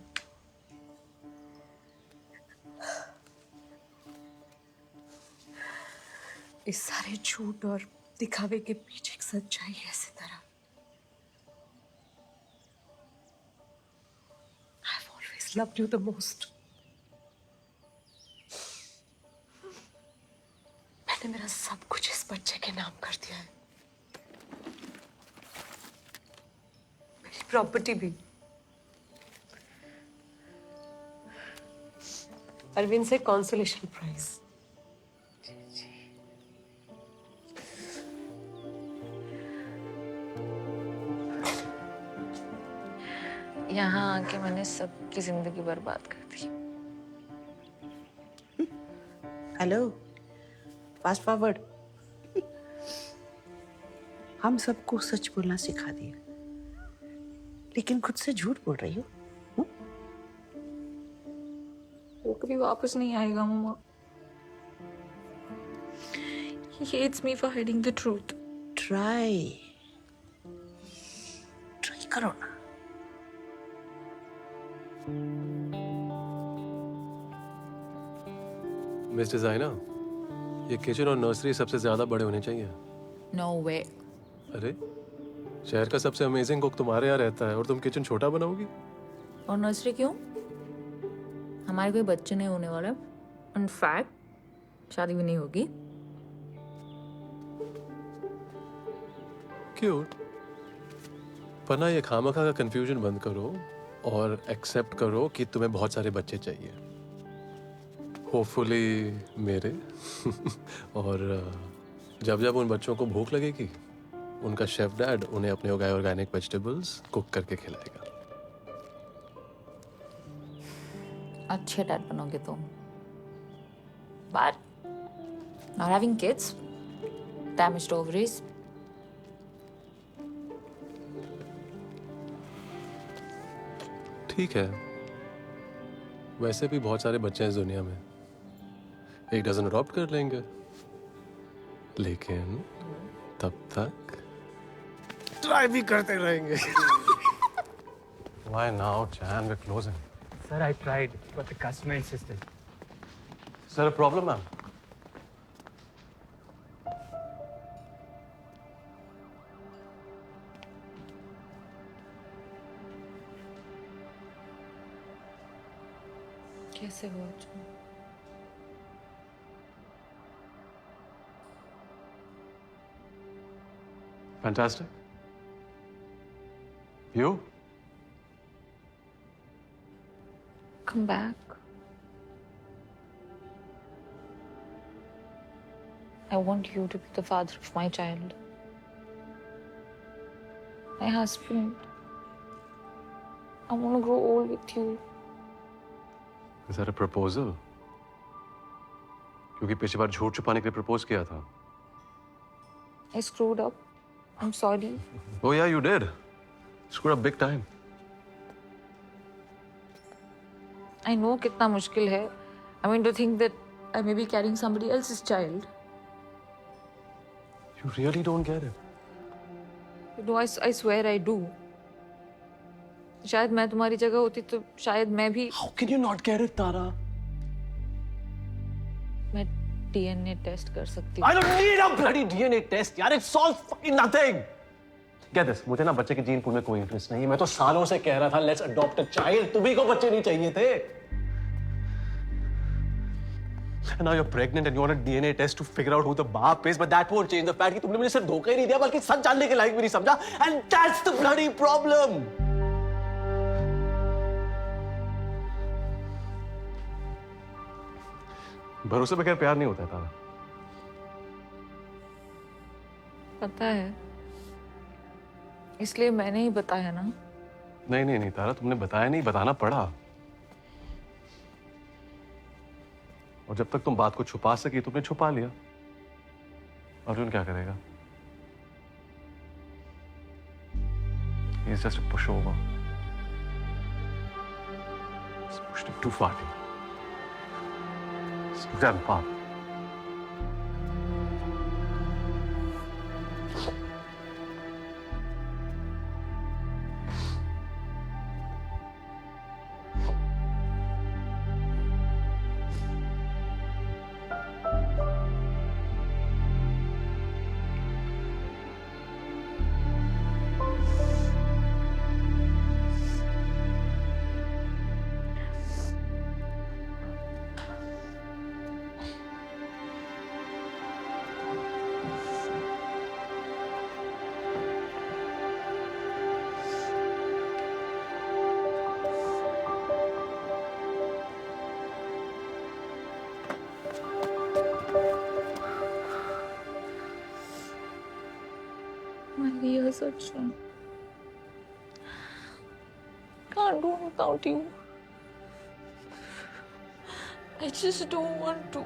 इस सारे झूठ और दिखावे के पीछे एक सच्चाई है सितारा. I've always loved you the most. मैंने मेरा सब कुछ इस बच्चे के नाम कर दिया है. मेरी प्रॉपर्टी भी. अरविंद से कॉन्सोलेशन प्राइज. यहाँ आके मैंने सबकी जिंदगी बर्बाद कर दी. Hello, fast forward. हम सबको सच बोलना सिखा दिया, लेकिन खुद से झूठ बोल रही हो. वो कभी वापस नहीं आएगा मम्मा. He hates me for hiding the truth. Try करो ना. मिस डिजाइनर, ये किचन और नर्सरी सबसे ज्यादा बड़े होने चाहिए. No way. अरे, शहर का सबसे अमेजिंग कुक तुम्हारे यहाँ रहता है और तुम किचन छोटा बनाओगी? और नर्सरी क्यों? हमारे कोई बच्चे नहीं होने वाले. इनफैक्ट शादी भी नहीं होगी. क्यूट. पर ना ये खामखा का कंफ्यूजन बंद करो और एक्सेप्ट करो कि तुम्हें बहुत सारे बच्चे चाहिए. होपफुली मेरे. और जब जब उन बच्चों को भूख लगेगी उनका शेफ डैड उन्हें अपने उगाए ऑर्गेनिक वेजिटेबल्स कुक करके खिलाएगा. अच्छे डैड बनोगे तुम. But not having kids, damaged ovaries. ठीक है. वैसे भी बहुत सारे बच्चे हैं इस दुनिया में. एक डजन अडॉप्ट कर लेंगे. लेकिन तब तक ट्राई भी करते रहेंगे. Why now, Chan? We're closing. Sir, I tried, but the customer insisted. Is there a problem, ma'am? कैसे हो Arjun? Fantastic. You? Come back. I want you to be the father of my child. My husband. I want to grow old with you. Is that a proposal? क्योंकि पिछली बार झूठ छुपाने के लिए propose किया था. I screwed up. I'm sorry. Oh yeah, you did. Screwed up big time. I know कितना मुश्किल है. I mean to think that I may be carrying somebody else's child. You really don't get it. You know, I swear I do. शायद मैं तुम्हारी जगह होती तो शायद मैं भी. How can you not get it, Tara? मैं DNA टेस्ट कर सकती I don't need a bloody DNA test, यार. It solves fucking nothing. Get this, मुझे ना बच्चे के जीन पूल में कोई इंटरेस्ट नहीं है. मैं तो सालों से कह रहा था, let's adopt a child. तुम्ही को बच्चे नहीं चाहिए थे. And now you're pregnant and you want a DNA test to figure out who the बाप is, but that won't change the fact कि तुमने मुझे सिर्फ धोखा ही नहीं दिया, बल्कि सच जानने के लायक भी नहीं समझा. And that's the bloody problem. भरोसे बगैर प्यार नहीं होता है, तारा. पता है. इसलिए मैंने ही बताया ना. नहीं तारा, तुमने बताया नहीं, बताना पड़ा. और जब तक तुम बात को छुपा सकी तुमने छुपा लिया. अर्जुन क्या करेगा? He's just a pushover. He's pushed him too far. He's done far. Maria, such a... Can't do without you. I just don't want to.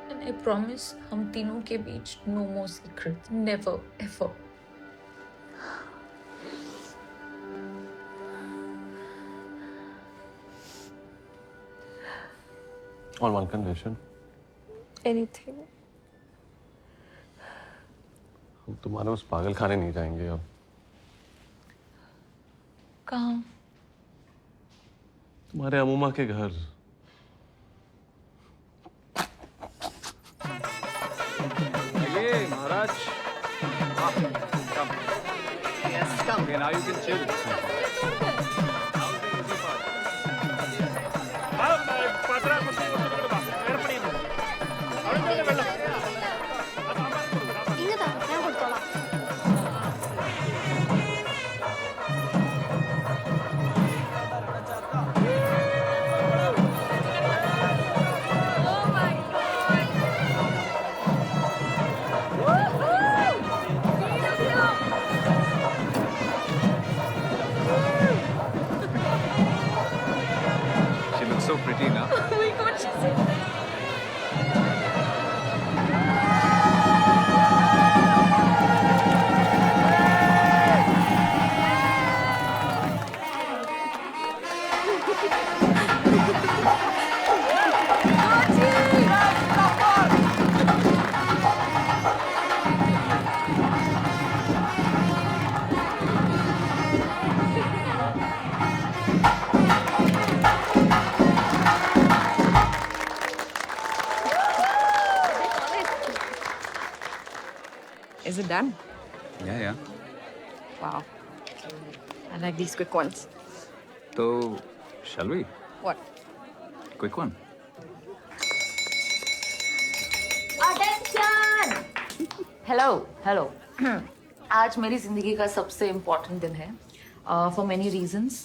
And I promise, हम तीनों के बीच no more secrets. Never, ever. On one condition. Anything. हम तुम्हारे उस पागल खाने नहीं जाएंगे अब. कहाँ? तुम्हारे अमूमा के घर. ये महाराज. Come. Yes, come. Okay, now you can chill. Done? Yeah, yeah. Wow. I like these quick ones. So, shall we? What? Quick one. Attention! Hello, hello. आज मेरी जिंदगी का सबसे इम्पोर्टेंट दिन है फॉर मेनी रीजंस।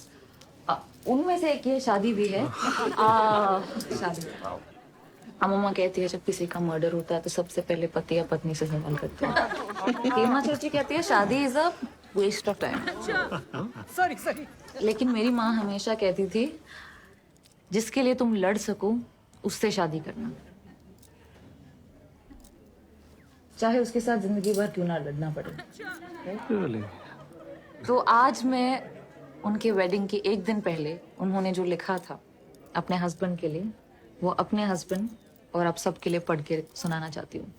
उनमें से एक ये शादी भी है। शादी। अम्मा कहती है जब किसी का मर्डर होता है तो सबसे पहले पति या पत्नी से सवाल करते हैं। हेमा चाची कहती है शादी is a waste of time. Sorry. लेकिन मेरी माँ हमेशा कहती थी जिसके लिए तुम लड़ सको उससे शादी करना, चाहे उसके साथ जिंदगी भर क्यों ना लड़ना पड़े। तो आज मैं उनके वेडिंग के एक दिन पहले उन्होंने जो लिखा था अपने हस्बैंड के लिए, वो अपने हस्बैंड और आप सबके लिए पढ़ के सुनाना चाहती हूँ।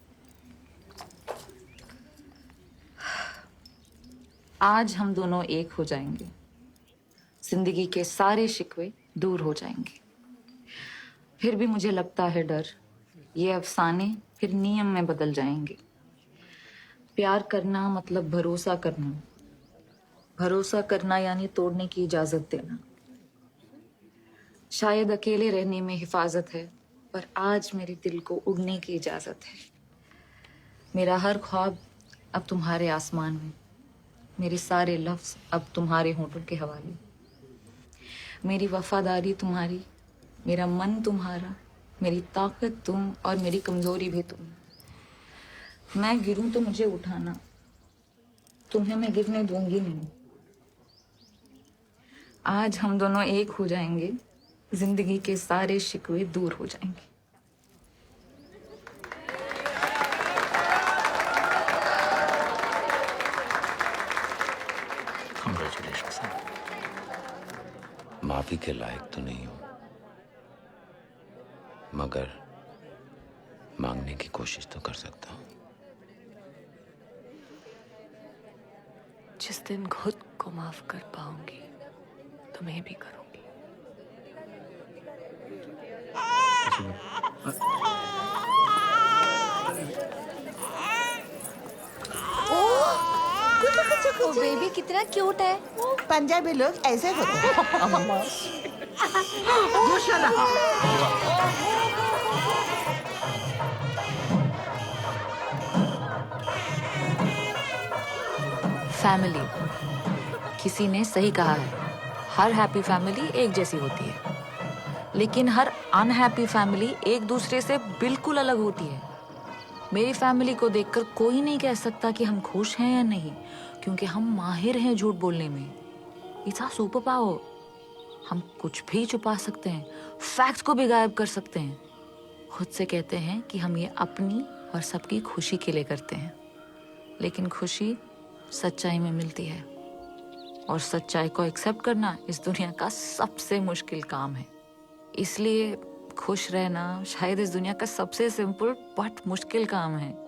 आज हम दोनों एक हो जाएंगे, जिंदगी के सारे शिकवे दूर हो जाएंगे। फिर भी मुझे लगता है डर, ये अफसाने फिर नियम में बदल जाएंगे। प्यार करना मतलब भरोसा करना, भरोसा करना यानी तोड़ने की इजाजत देना। शायद अकेले रहने में हिफाजत है, पर आज मेरे दिल को उड़ने की इजाजत है। मेरा हर ख्वाब अब तुम्हारे आसमान में, मेरे सारे लफ्ज अब तुम्हारे होंठों के हवाले। मेरी वफादारी तुम्हारी, मेरा मन तुम्हारा, मेरी ताकत तुम और मेरी कमजोरी भी तुम। मैं गिरूं तो मुझे उठाना, तुम्हें मैं गिरने दूंगी नहीं। आज हम दोनों एक हो जाएंगे, जिंदगी के सारे शिकवे दूर हो जाएंगे। Congratulations. माफी के लायक तो नहीं हूं, मगर मांगने की कोशिश तो कर सकता हूं। जिस दिन खुद को माफ कर पाऊंगी तुम्हें भी करूंगी। ओ बेबी कितना क्यूट है। पंजाबी लोग ऐसे होते हैं। दूसरा फैमिली, किसी ने सही कहा है, हर हैप्पी फैमिली एक जैसी होती है, लेकिन हर अनहैप्पी फैमिली एक दूसरे से बिल्कुल अलग होती है। मेरी फैमिली को देखकर कोई नहीं कह सकता कि हम खुश हैं या नहीं, क्योंकि हम माहिर हैं झूठ बोलने में। It's a super power. हम कुछ भी छुपा सकते हैं, फैक्ट्स को भी गायब कर सकते हैं। खुद से कहते हैं कि हम ये अपनी और सबकी खुशी के लिए करते हैं, लेकिन खुशी सच्चाई में मिलती है, और सच्चाई को एक्सेप्ट करना इस दुनिया का सबसे मुश्किल काम है। इसलिए खुश रहना शायद इस दुनिया का सबसे सिंपल बट मुश्किल काम है।